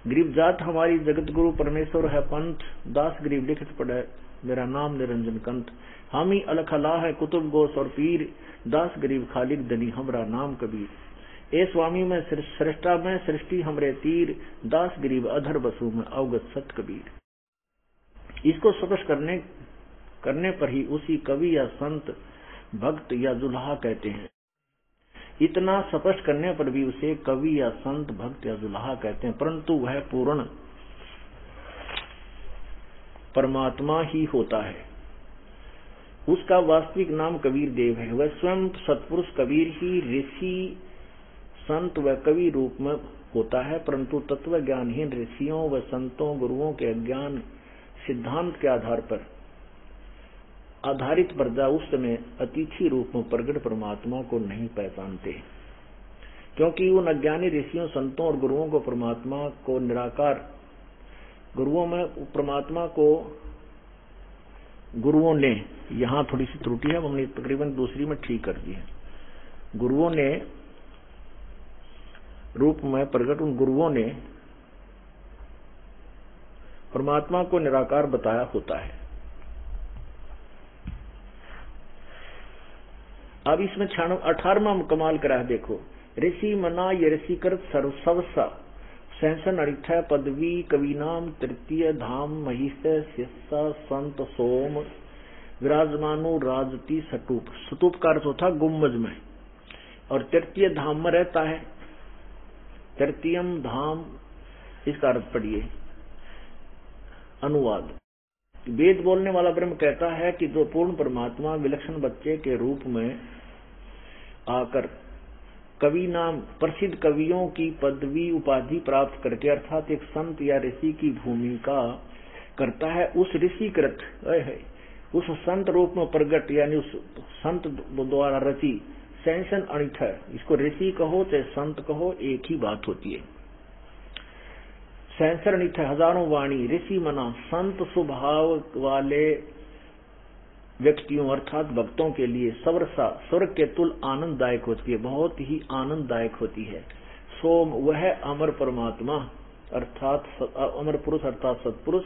गरीब जात हमारी जगत गुरु परमेश्वर है पंथ, दास गरीब लिखित पढ़े मेरा नाम निरंजन कंठ। हम ही अलखला है कुतुब गोस और पीर, दास गरीब खालिक धनी हमरा नाम कबीर। ए स्वामी में सृष्टा में सृष्टि हमरे तीर, दास गरीब अधर बसु में अवगत सत कबीर। इसको स्पष्ट करने पर ही उसी कवि या संत भक्त या जुल्हा कहते हैं। इतना स्पष्ट करने पर भी उसे कवि या संत भक्त या जुल्हा कहते हैं, परंतु वह पूर्ण परमात्मा ही होता है। उसका वास्तविक नाम कबीर देव है। वह स्वयं सत्पुरुष कबीर ही ऋषि संत व कवि रूप में होता है, परंतु तत्व ज्ञानहीन ऋषियों व संतों गुरुओं के अज्ञान सिद्धांत के आधार पर आधारित प्रजा उस समय अतिथि रूप में प्रगट परमात्मा को नहीं पहचानते, क्योंकि उन अज्ञानी ऋषियों संतों और गुरुओं को परमात्मा को निराकार गुरुओं ने यहाँ थोड़ी सी त्रुटि है, हमने तकरीबन दूसरी में ठीक कर दी है। गुरुओं ने रूप में प्रगट उन गुरुओं ने परमात्मा को निराकार बताया होता है। अब इसमें 18वां कमाल करा है, देखो ऋषि मना ये ऋषि कर सर्वसा सैंसन अरिठ पदवी कविनाम तृतीय धाम महिष शिष्या संत सोम विराजमानु राजती सतूप। सतूप का अर्थ होता गुम्बज में, और तृतीय धाम में रहता है। तृतीयम धाम, इसका अर्थ पढ़िए अनुवाद। वेद बोलने वाला ब्रह्म कहता है कि जो पूर्ण परमात्मा विलक्षण बच्चे के रूप में आकर कवि नाम प्रसिद्ध कवियों की पदवी उपाधि प्राप्त करके अर्थात एक संत या ऋषि की भूमिका करता है, उस ऋषिकृत है उस संत रूप में प्रगट यानी उस संत द्वारा रची सैंसन अणिठ, इसको ऋषि कहो चाहे संत कहो एक ही बात होती है। सैंसन अणिठ हजारों वाणी, ऋषि मना संत स्वभाव वाले व्यक्तियों अर्थात भक्तों के लिए सवर्षा स्वर्ग के तुल आनंददायक होती है, बहुत ही आनंददायक होती है। सोम वह अमर परमात्मा अर्थात अमर पुरुष अर्थात सत्पुरुष।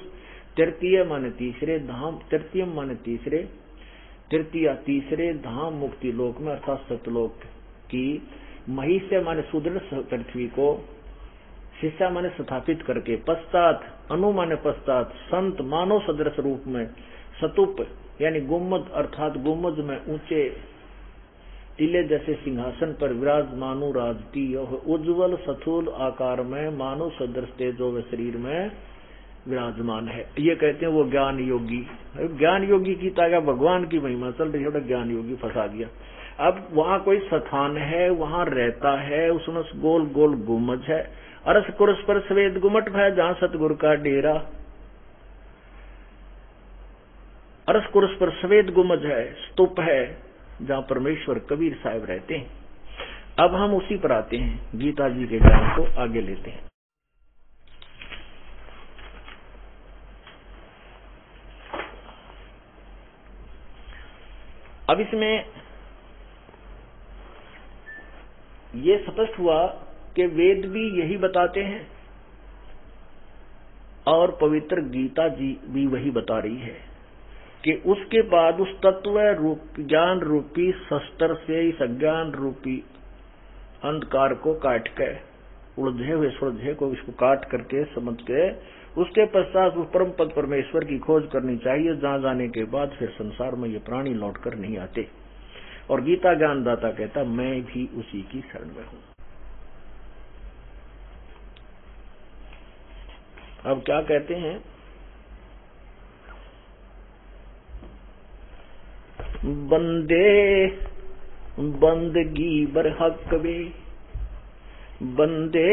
तृतीय माने तीसरे धाम, तृतीय माने तीसरे, तृतीय तीसरे धाम मुक्ति लोक में अर्थात सतलोक की। महिष्य माने सुदृढ़ पृथ्वी को, शिष्या माने स्थापित करके, पश्चात अनु माने पश्चात, संत मानव सदृश रूप में, सतुप यानी गुम्मद अर्थात गुम्मद में ऊंचे टीले जैसे सिंहासन पर विराजमानु राजती उज्जवल सथूल आकार में मानव सदृश तेजो व शरीर में विराजमान है। ये कहते हैं वो ज्ञान योगी। ज्ञान योगी की तागा भगवान की महिमा चल रही है, ज्ञान योगी फंसा दिया। अब वहां कोई स्थान है, वहां रहता है, उसमें गोल गोल गुम्बज है, अरस कुरस पर सफेद गुमट है जहां सतगुरु का डेरा। अरस कुरस पर सफेद गुम्बज है, स्तूप है जहां परमेश्वर कबीर साहब रहते हैं। अब हम उसी पर आते हैं, गीता जी के ज्ञान को आगे लेते हैं। अब इसमें ये स्पष्ट हुआ कि वेद भी यही बताते हैं और पवित्र गीता जी भी वही बता रही है कि उसके बाद उस तत्व रूप ज्ञान रूपी शस्त्र से इस अज्ञान रूपी अंधकार को काट के उलझे हुए सुलझे को इसको काट करके समझ के उसके पश्चात उस परम पद परमेश्वर की खोज करनी चाहिए, जहां जाने के बाद फिर संसार में ये प्राणी लौट कर नहीं आते। और गीता ज्ञानदाता कहता मैं भी उसी की शरण में हूं। अब क्या कहते हैं, बंदे बंदगी बरहक वे, बंदे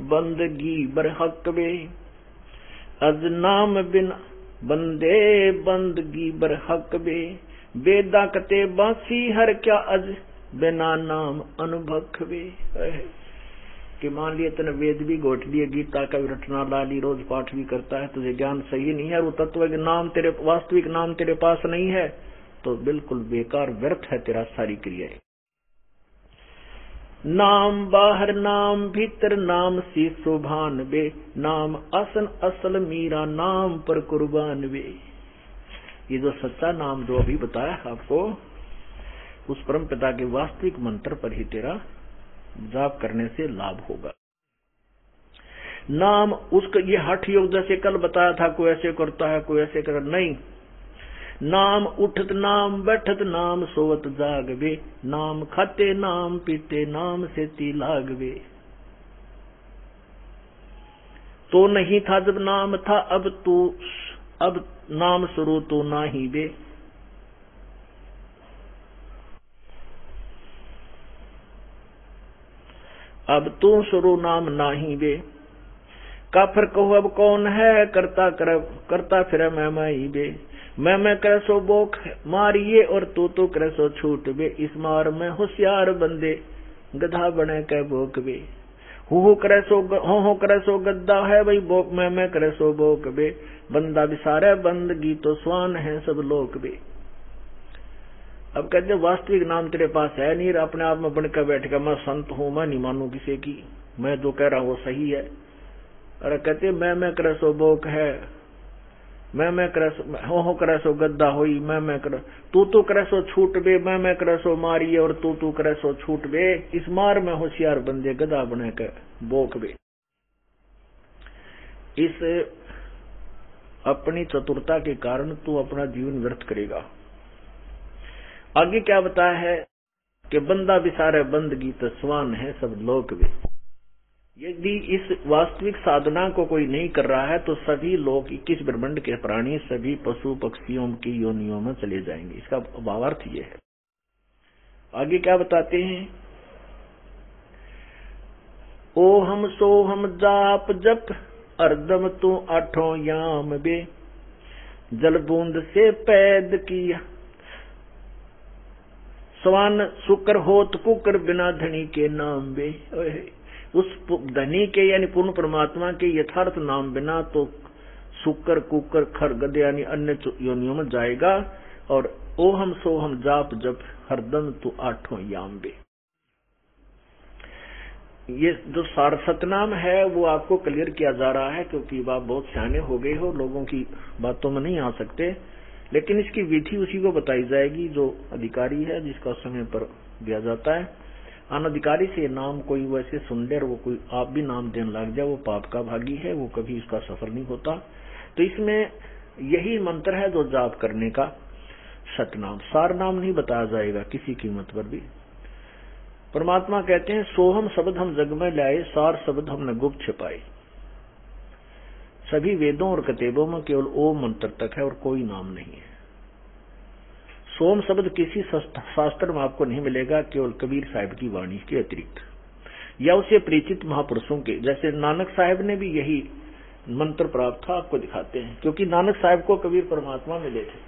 बंदगी बरहक वे, अज नाम बिन बंदे बंदगी बरहक वे, बेदा कते बासी हर क्या अज बिना नाम अनुभव वे। कि मान लिए तने वेद भी घोट लिए, गीता का भी रटना ला ली, रोज पाठ भी करता है, तुझे ज्ञान सही नहीं है, वो तत्व के नाम तेरे वास्तविक नाम तेरे पास नहीं है, तो बिल्कुल बेकार व्यर्थ है तेरा सारी क्रियाएं। नाम बाहर नाम भीतर नाम सी सुभान वे, नाम असन असल मीरा नाम पर कुर्बान वे। ये जो सच्चा नाम जो अभी बताया आपको, उस परम पिता के वास्तविक मंत्र पर ही तेरा जाप करने से लाभ होगा। नाम उसका ये हठ योग जैसे कल बताया था, कोई ऐसे करता है कोई ऐसे कर, नहीं। नाम उठत नाम बैठत नाम सोवत जागवे, नाम खाते नाम पीते नाम से ती लागवे। तो नहीं था जब नाम था, अब नाम शुरू तो ना ही बे। अब तू शुरू नाम ना ही बे। काफिर कहो अब कौन है, करता फिर मैं ही बे। मैं करे सो बोक मारिए और तू करे सो छूट बे। इस मार में होशियार बंदे गधा बने के बोक बे। हो करे सो गद्दा है भाई, बोक मैं करे सो बोक बे। बंदा बिसारे बंदगी तो स्वान है सब लोक बे। अब कहते वास्तविक नाम तेरे पास है नहीं, अपने आप में बनकर बैठेगा मैं संत हूं, मैं नहीं मानू किसी की, मैं जो कह रहा हूं वो सही है। अरे कहते मैं करे सो बोक है, मैं करे सो हो करे सो गद्दा होई, मैं करे तू करे सो छूट बे। मैं करे सो मारी और तू करे सो छूट बे। इस मार में होशियार बंदे गधा बने के बोक बे। इस अपनी चतुरता के कारण तू अपना जीवन व्यर्थ करेगा। आगे क्या बताया है कि बंदा विसारे बंदगी तो स्वान है सब लोक वे। यदि इस वास्तविक साधना को कोई नहीं कर रहा है तो सभी लोग 21 ब्रह्मांड के प्राणी सभी पशु पक्षियों की योनियों में चले जाएंगे। इसका भावार्थ ये है। आगे क्या बताते हैं, ओ हम सो हम जाप जप अर्दम तू आठों याम बे, जल बूंद से पैद किया स्वान शुक्र होत कुकर बिना धनी के नाम बे। उस धनी के यानी पूर्ण परमात्मा के यथार्थ नाम बिना तो शुक्र कुकर खर गद यानी अन्य योनियों में जाएगा। और ओ हम सो हम जाप जप हरदम तू आठों याम बे। ये जो सार सतनाम है वो आपको क्लियर किया जा रहा है, क्योंकि आप बहुत सियाने हो गए हो, लोगों की बातों में नहीं आ सकते। लेकिन इसकी विधि उसी को बताई जाएगी जो अधिकारी है, जिसका समय पर दिया जाता है। अनधिकारी से नाम कोई वैसे सुन ले और वो कोई आप भी नाम देने लग जाए, वो पाप का भागी है, वो कभी इसका सफल नहीं होता। तो इसमें यही मंत्र है जो जाप करने का सतनाम। सार नाम नहीं बताया जाएगा किसी कीमत पर भी। परमात्मा कहते हैं सोहम शब्द हम जग में लाए, सार शब्द हमने गुप्त छिपाए। सभी वेदों और किताबों में केवल ओम मंत्र तक है और कोई नाम नहीं है। सोम शब्द किसी शास्त्र में आपको नहीं मिलेगा, केवल कबीर साहिब की वाणी के अतिरिक्त या उसे परिचित महापुरुषों के। जैसे नानक साहिब ने भी यही मंत्र प्राप्त था, आपको दिखाते हैं, क्योंकि नानक साहिब को कबीर परमात्मा मिले थे।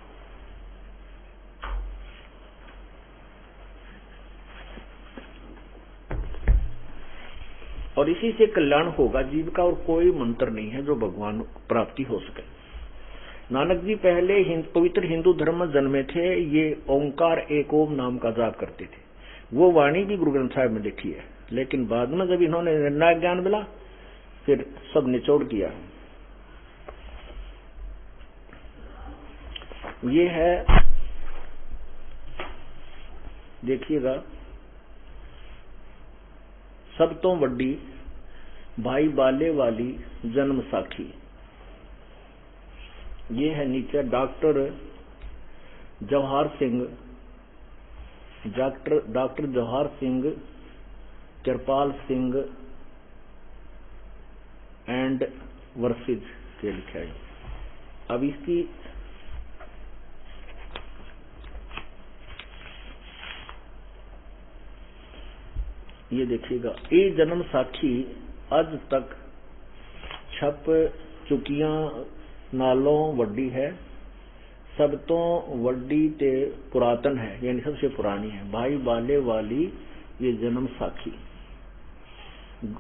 और इसी से कल्याण होगा जीव का, और कोई मंत्र नहीं है जो भगवान प्राप्ति हो सके। नानक जी पहले पवित्र हिंदू धर्म में जन्मे थे। ये ओंकार एक ओम नाम का जाप करते थे। वो वाणी भी गुरु ग्रंथ साहिब में लिखी है, लेकिन बाद में जब इन्होंने निर्णायक ज्ञान मिला फिर सब निचोड़ किया। ये है, देखिएगा, सब तो वड्डी भाई बाले वाली जन्म साखी। ये है नीचे doctor Jawahar Singh, doctor Jawahar Singh, Kripal Singh and versus के लिखा है। अब इसकी ये देखिएगा, ये जन्म साखी आज तक छप चुकियां नालों वड्डी है, सब तो वड्डी ते पुरातन है, यानी सबसे पुरानी है। भाई बाले वाली ये जन्म साखी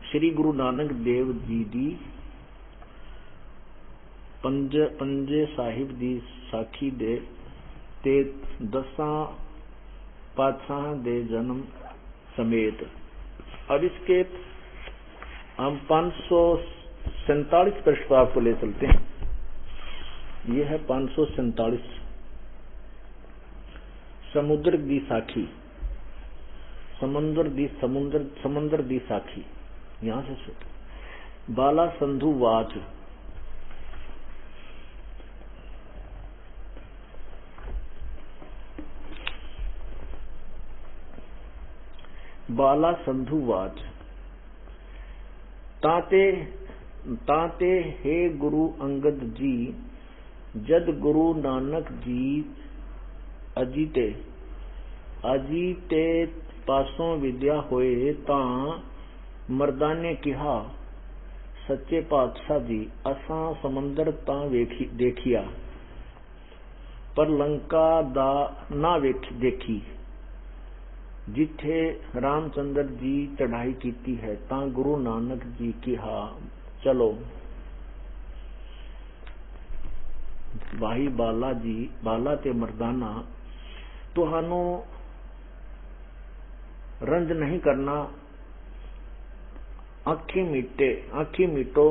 श्री गुरु नानक देव जी दी पंजे साहिब दी साखी दे ते 10 पातशाह दे जन्म समेत। अब इसके हम 547 पृष्ठ पर आपको ले चलते हैं। ये है 547। समुद्र दी साखी, समुद्र दी साखी, यहां से सुन। बाला संधु वाच, बाला संधु वाच, ताते हे गुरु अंगद जी, जद गुरु नानक जी अजीते पासों विद्या होए, तां मर्दाने किहा सच्चे पातशाह जी, असां समंदर तां देखिया पर लंका दा ना देखी। जिथे रामचंद्र जी चढ़ाई कीती है, तां गुरु नानक जी किहा चलो। भाई बाला जी, बाला ते मर्दाना, तुहानू रंज नहीं करना। आखी मीटो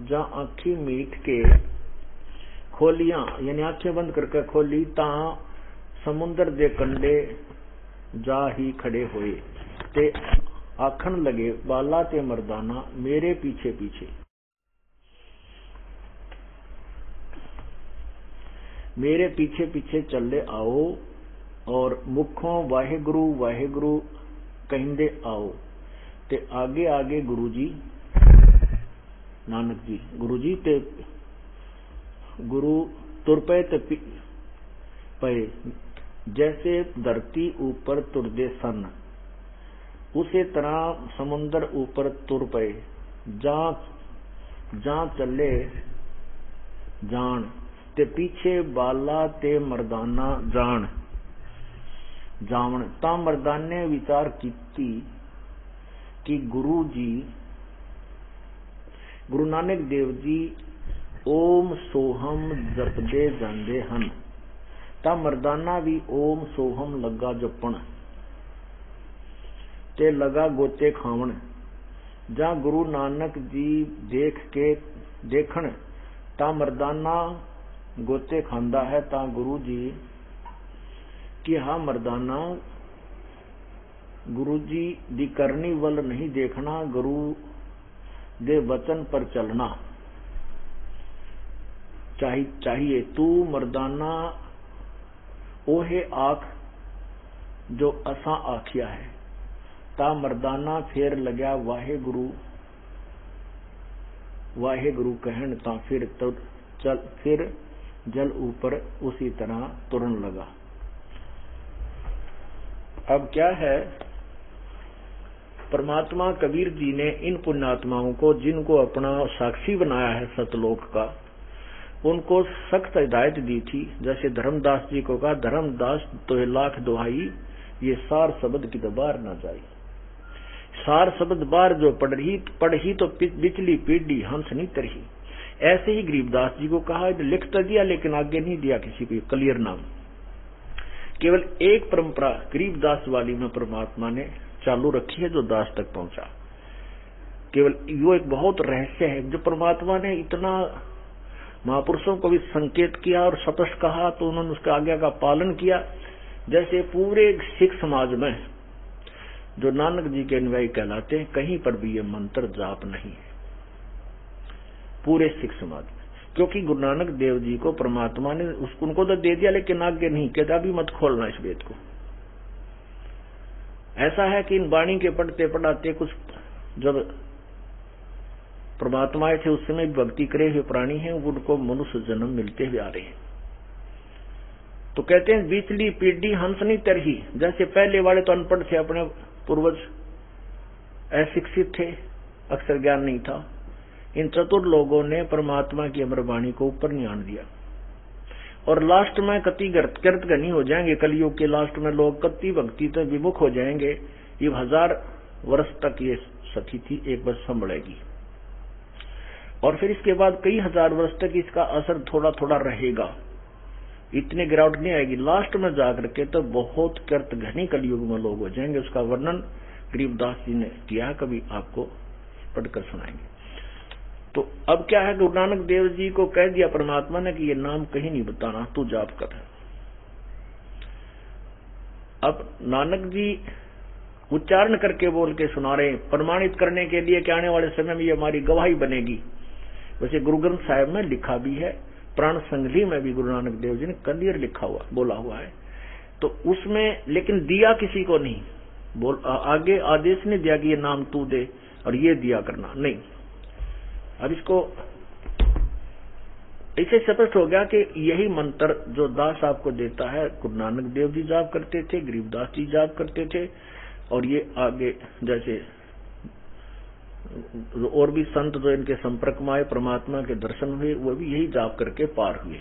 जा आखी मीट के खोलियां, यानी आंखें बंद करके खोली, ता समुद्र दे कंडे जा ही खड़े होए ते आखन लगे, बाला ते मर्दाना मेरे पीछे पीछे। मेरे पीछे पीछे चले आओ और मुखों वाहेगुरु वाहेगुरु कहंदे आओ। ते आगे आगे गुरु जी नानक जी गुरु जी ते गुरु तुर पे ते पे जैसे धरती ऊपर तुरदे सन, उसी तरह समुंदर ऊपर तुर पे जा चले जान। ते पीछे बाला ते मर्दाना जान जावण। ता मर्दाने विचार कीती कि गुरु जी गुरु नानक देव जी ओम सोहम जपदे जांदे हन। ता मर्दाना भी ओम सोहम लगा जपण ते लगा गोते खावण। जा गुरु नानक जी देख के देखण ता मर्दाना गोते खांदा है। ता गुरु जी कि हा मर्दाना गुरु जी दी करनी वल नहीं देखना, गुरु दे वचन पर चलना चाहिए। तू मर्दाना ओहे आख जो असा आखिया है। ता मर्दाना फेर लग्या वाहे गुरु कहन। ता फिर जल ऊपर उसी तरह तुरन लगा। अब क्या है, परमात्मा कबीर जी ने इन पुण्यात्माओं को जिनको अपना साक्षी बनाया है सतलोक का, उनको सख्त हिदायत दी थी। जैसे धर्मदास जी को कहा, धर्मदास तो लाख दुहाई ये सार शब्द की बाहर ना जाए। सार शब्द बाहर जो पढ़ी तो बिचली पीढ़ी हंस नहीं तरही। ऐसे ही गरीबदास जी को कहा, लिख तो दिया लेकिन आगे नहीं दिया किसी को क्लियर नाम। केवल एक परंपरा गरीबदास वाली में परमात्मा ने चालू रखी है जो दास तक पहुंचा। केवल वो एक बहुत रहस्य है जो परमात्मा ने इतना महापुरुषों को भी संकेत किया और स्पष्ट कहा तो उन्होंने उसके आज्ञा का पालन किया। जैसे पूरे सिख समाज में जो नानक जी के अनुयायी कहलाते हैं, कहीं पर भी ये मंत्र जाप नहीं है पूरे सिख समाज में, क्योंकि गुरु नानक देव जी को परमात्मा ने उनको तो दे दिया लेकिन आगे नहीं कहता, अभी मत खोलना इस वेद को। ऐसा है कि इन वाणी के पढ़ते पढ़ाते कुछ जब परमात्मा आए थे उस समय भक्ति करे हुए प्राणी हैं, उनको मनुष्य जन्म मिलते हुए आ रहे हैं। तो कहते हैं बीचली पीढ़ी हंस नहीं तरही। जैसे पहले वाले तो अनपढ़ थे, अपने पूर्वज अशिक्षित थे, अक्षर ज्ञान नहीं था। इन चतुर लोगों ने परमात्मा की अमर वाणी को ऊपर नहीं आने दिया और लास्ट में कति गर्तगनी हो जाएंगे। कलयुग के लास्ट में लोग कति भक्ति तो विमुख हो जाएंगे। ये 1000 वर्ष तक ये सखी थी, एक वर्ष संभलेगी और फिर इसके बाद कई हजार वर्ष तक इसका असर थोड़ा थोड़ा रहेगा, इतनी गिरावट नहीं आएगी। लास्ट में जाकर के तो बहुत कर्त घनी कलयुग में लोग हो जाएंगे। उसका वर्णन गरीबदास जी ने किया, कभी आपको पढ़कर सुनाएंगे। तो अब क्या है, गुरु नानक देव जी को कह दिया परमात्मा ने कि ये नाम कहीं नहीं बताना, तू जाप कर। अब नानक जी उच्चारण करके बोल के सुना रहे हैं, प्रमाणित करने के लिए कि आने वाले समय में ये हमारी गवाही बनेगी। वैसे गुरु ग्रंथ साहिब में लिखा भी है, प्राण संगली में भी गुरु नानक देव जी ने क्लियर लिखा हुआ बोला हुआ है। तो उसमें लेकिन दिया किसी को नहीं, आगे आदेश नहीं दिया कि ये नाम तू दे और ये दिया करना नहीं। अब इसको ऐसे स्पष्ट हो गया कि यही मंत्र जो दास आपको देता है, गुरु नानक देव जी जाप करते थे, गरीबदास जी जाप करते थे और ये आगे जैसे और भी संत जो इनके संपर्क में आए, परमात्मा के दर्शन हुए, वो भी यही जाप करके पार हुए।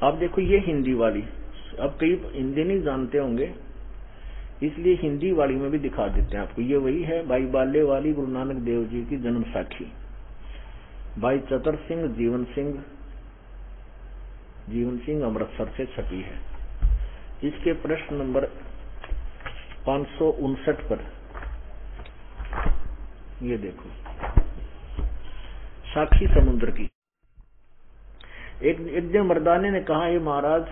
आप देखो ये हिंदी वाली, अब कई हिंदी नहीं जानते होंगे इसलिए हिंदी वाली में भी दिखा देते हैं आपको। ये वही है भाई बाले वाली गुरु नानक देव जी की जन्म साखी। भाई चतर सिंह जीवन सिंह अमृतसर से छपी है। इसके प्रश्न नंबर 559 पर ये देखो, साक्षी समुद्र की। एक दिन मर्दाने ने कहा, हे महाराज,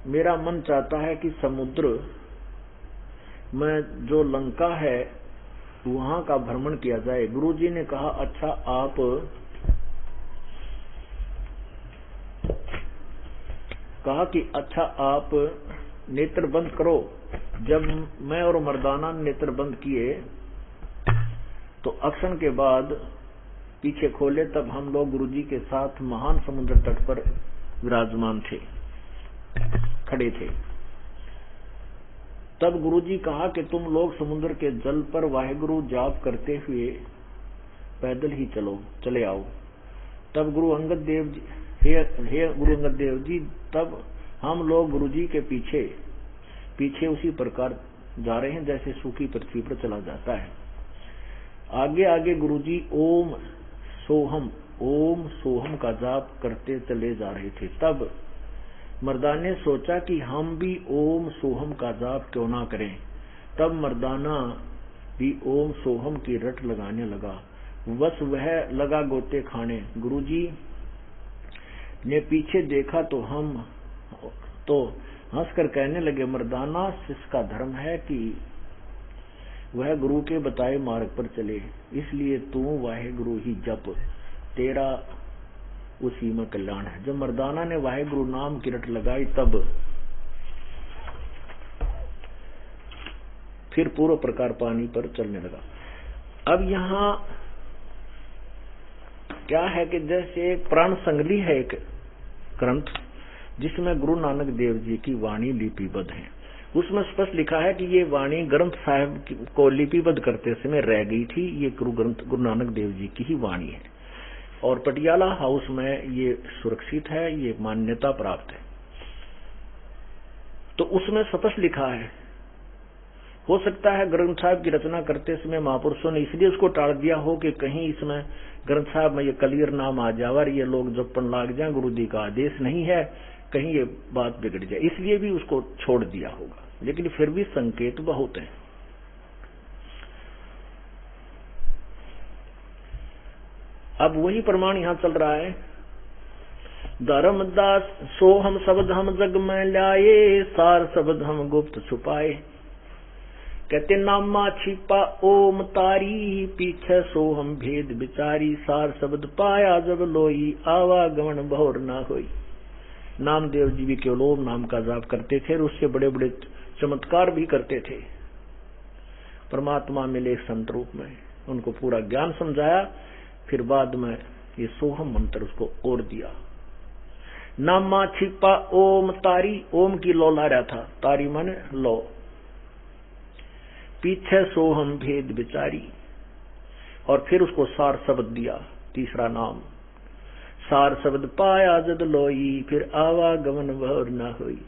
मेरा मन चाहता है कि समुद्र में जो लंका है वहां का भ्रमण किया जाए। गुरुजी ने कहा, अच्छा आप कहा कि अच्छा आप नेत्र बंद करो। जब मैं और मर्दाना नेत्र बंद किए तो अक्शन के बाद पीछे खोले, तब हम लोग गुरुजी के साथ महान समुद्र तट पर विराजमान थे, खड़े थे। तब गुरुजी कहा कि तुम लोग समुद्र के जल पर वाहेगुरु जाप करते हुए पैदल ही चले आओ। तब गुरु अंगद देव जी, हे गुरु अंगद देव जी, तब हम लोग गुरुजी के पीछे उसी प्रकार जा रहे हैं जैसे सूखी पृथ्वी पर चला जाता है। आगे आगे गुरुजी ओम सोहम का जाप करते चले जा रहे थे। तब मर्दाना ने सोचा कि हम भी ओम सोहम का जाप क्यों ना करें। तब मर्दाना भी ओम सोहम की रट लगाने लगा। बस वह लगा गोते खाने। गुरुजी ने पीछे देखा तो हंसकर कहने लगे, मर्दाना इसका धर्म है कि वह गुरु के बताए मार्ग पर चले, इसलिए तू वाहेगुरु ही जप, तेरा उसी में कल्याण है। जब मर्दाना ने वाहेगुरु नाम की रट लगाई तब फिर पूर्व प्रकार पानी पर चलने लगा। अब यहाँ क्या है कि जैसे एक प्राण संगली है एक ग्रंथ जिसमें गुरु नानक देव जी की वाणी लिपिबद्ध है। उसमें स्पष्ट लिखा है कि ये वाणी ग्रंथ साहिब को लिपिबद्ध करते समय रह गई थी। ये गुरु नानक देव जी की ही वाणी है और पटियाला हाउस में ये सुरक्षित है, ये मान्यता प्राप्त है। तो उसमें स्पष्ट लिखा है। हो सकता है ग्रंथ साहिब की रचना करते समय महापुरुषों ने इसलिए उसको टाल दिया हो कि कहीं इसमें ग्रंथ साहिब में ये कलियर नाम आ जाए और ये लोग जपन लाग जाए, गुरु जी का आदेश नहीं है, कहीं ये बात बिगड़ जाए, इसलिए भी उसको छोड़ दिया होगा। लेकिन फिर भी संकेत बहुत हैं। अब वही प्रमाण यहां चल रहा है। धर्मदास सोहम शब्द हम जग में लाए, सार शब्द हम गुप्त छुपाए। कहते नामा छिपा ओम तारी, पीछे सोहम भेद बिचारी। सार शब्द पाया जब लोई, आवागमन बहुर ना होई। नामदेव जी भी केवल ओम नाम का जाप करते थे और उससे बड़े बड़े चमत्कार भी करते थे। परमात्मा मिले संत रूप में, उनको पूरा ज्ञान समझाया। फिर बाद में ये सोहम मंत्र उसको और दिया। नामा छिपा ओम तारी, ओम की लो ला रहा था, तारी माने लो। पीछे सोहम भेद बिचारी, और फिर उसको सार शब्द दिया, तीसरा नाम। सार शब्द पाया जद लोई, फिर आवागमन भौर न होई।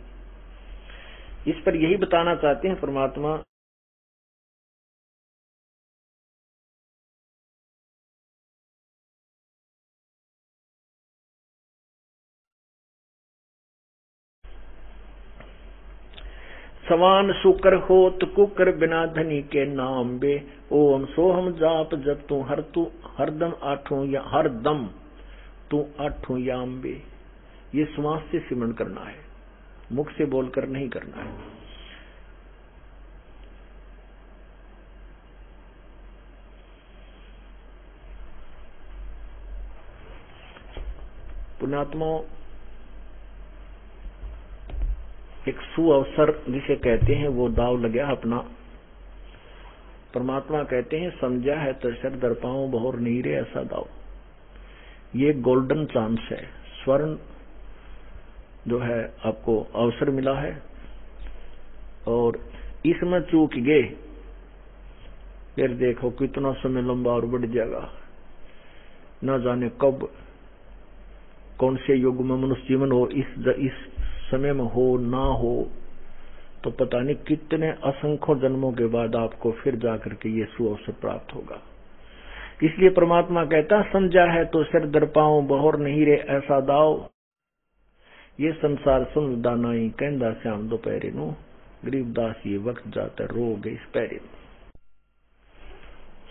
इस पर यही बताना चाहते हैं परमात्मा समान शुकर होत कुकर बिना धनी के नाम बे। ओम सोहम जाप जब तू हरदम तू आठों याम बे। ये श्वास से सिमरन करना है, मुख से बोलकर नहीं करना है। पुण्यात्माओं, एक सुअवसर जिसे कहते हैं वो दाव लगा अपना। परमात्मा कहते हैं समझा है तो सर दर्पाओं बहुर नीरे ऐसा दाव। ये गोल्डन चांस है, स्वर्ण जो है आपको अवसर मिला है और इसमें चूक गए फिर देखो कितना समय लंबा और बढ़ जाएगा। न जाने कब कौन से युग में मनुष्य जीवन हो, इस समय में हो ना हो, तो पता नहीं कितने असंख्य जन्मों के बाद आपको फिर जाकर के ये सुअवसर प्राप्त होगा। इसलिए परमात्मा कहता समझा है तो सिर दर्पाओ बहुर नहीं रे ऐसा दाव। ये संसार समझदा नहीं कहंदा श्याम दोपहरे नु, गरीबदास ये वक्त जाता रोग इस पैरे।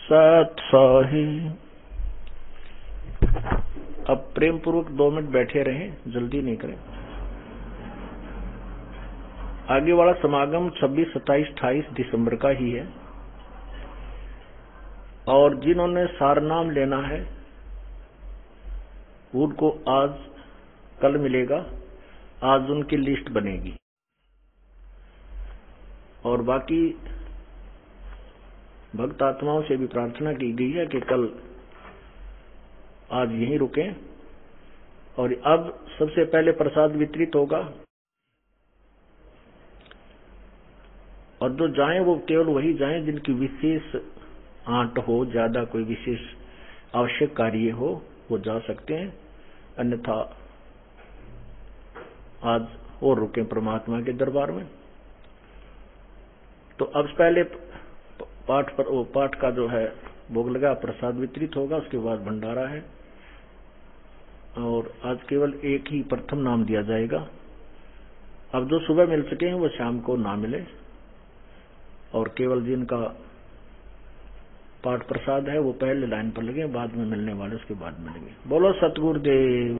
सत साही। अब प्रेम पूर्वक 2 मिनट बैठे रहें, जल्दी नहीं करें। आगे वाला समागम 26, 27, 28 दिसंबर का ही है और जिन्होंने सारनाम लेना है उनको आज कल मिलेगा। आज उनकी लिस्ट बनेगी। और बाकी भक्त आत्माओं से भी प्रार्थना की गई है कि कल आज यहीं रुकें। और अब सबसे पहले प्रसाद वितरित होगा, और जो जाएं वो केवल वही जाएं जिनकी विशेष आंट हो, ज्यादा कोई विशेष आवश्यक कार्य हो, वो जा सकते हैं। अन्यथा आज और रुके परमात्मा के दरबार में। तो अब पहले पाठ का जो है भोग लगा, प्रसाद वितरित होगा, उसके बाद भंडारा है। और आज केवल एक ही प्रथम नाम दिया जाएगा। अब जो सुबह मिल सके हैं वो शाम को ना मिले, और केवल जिनका पाठ प्रसाद है वो पहले लाइन पर लगे, बाद में मिलने वाले उसके बाद मिलेंगे। बोलो सतगुरुदेव।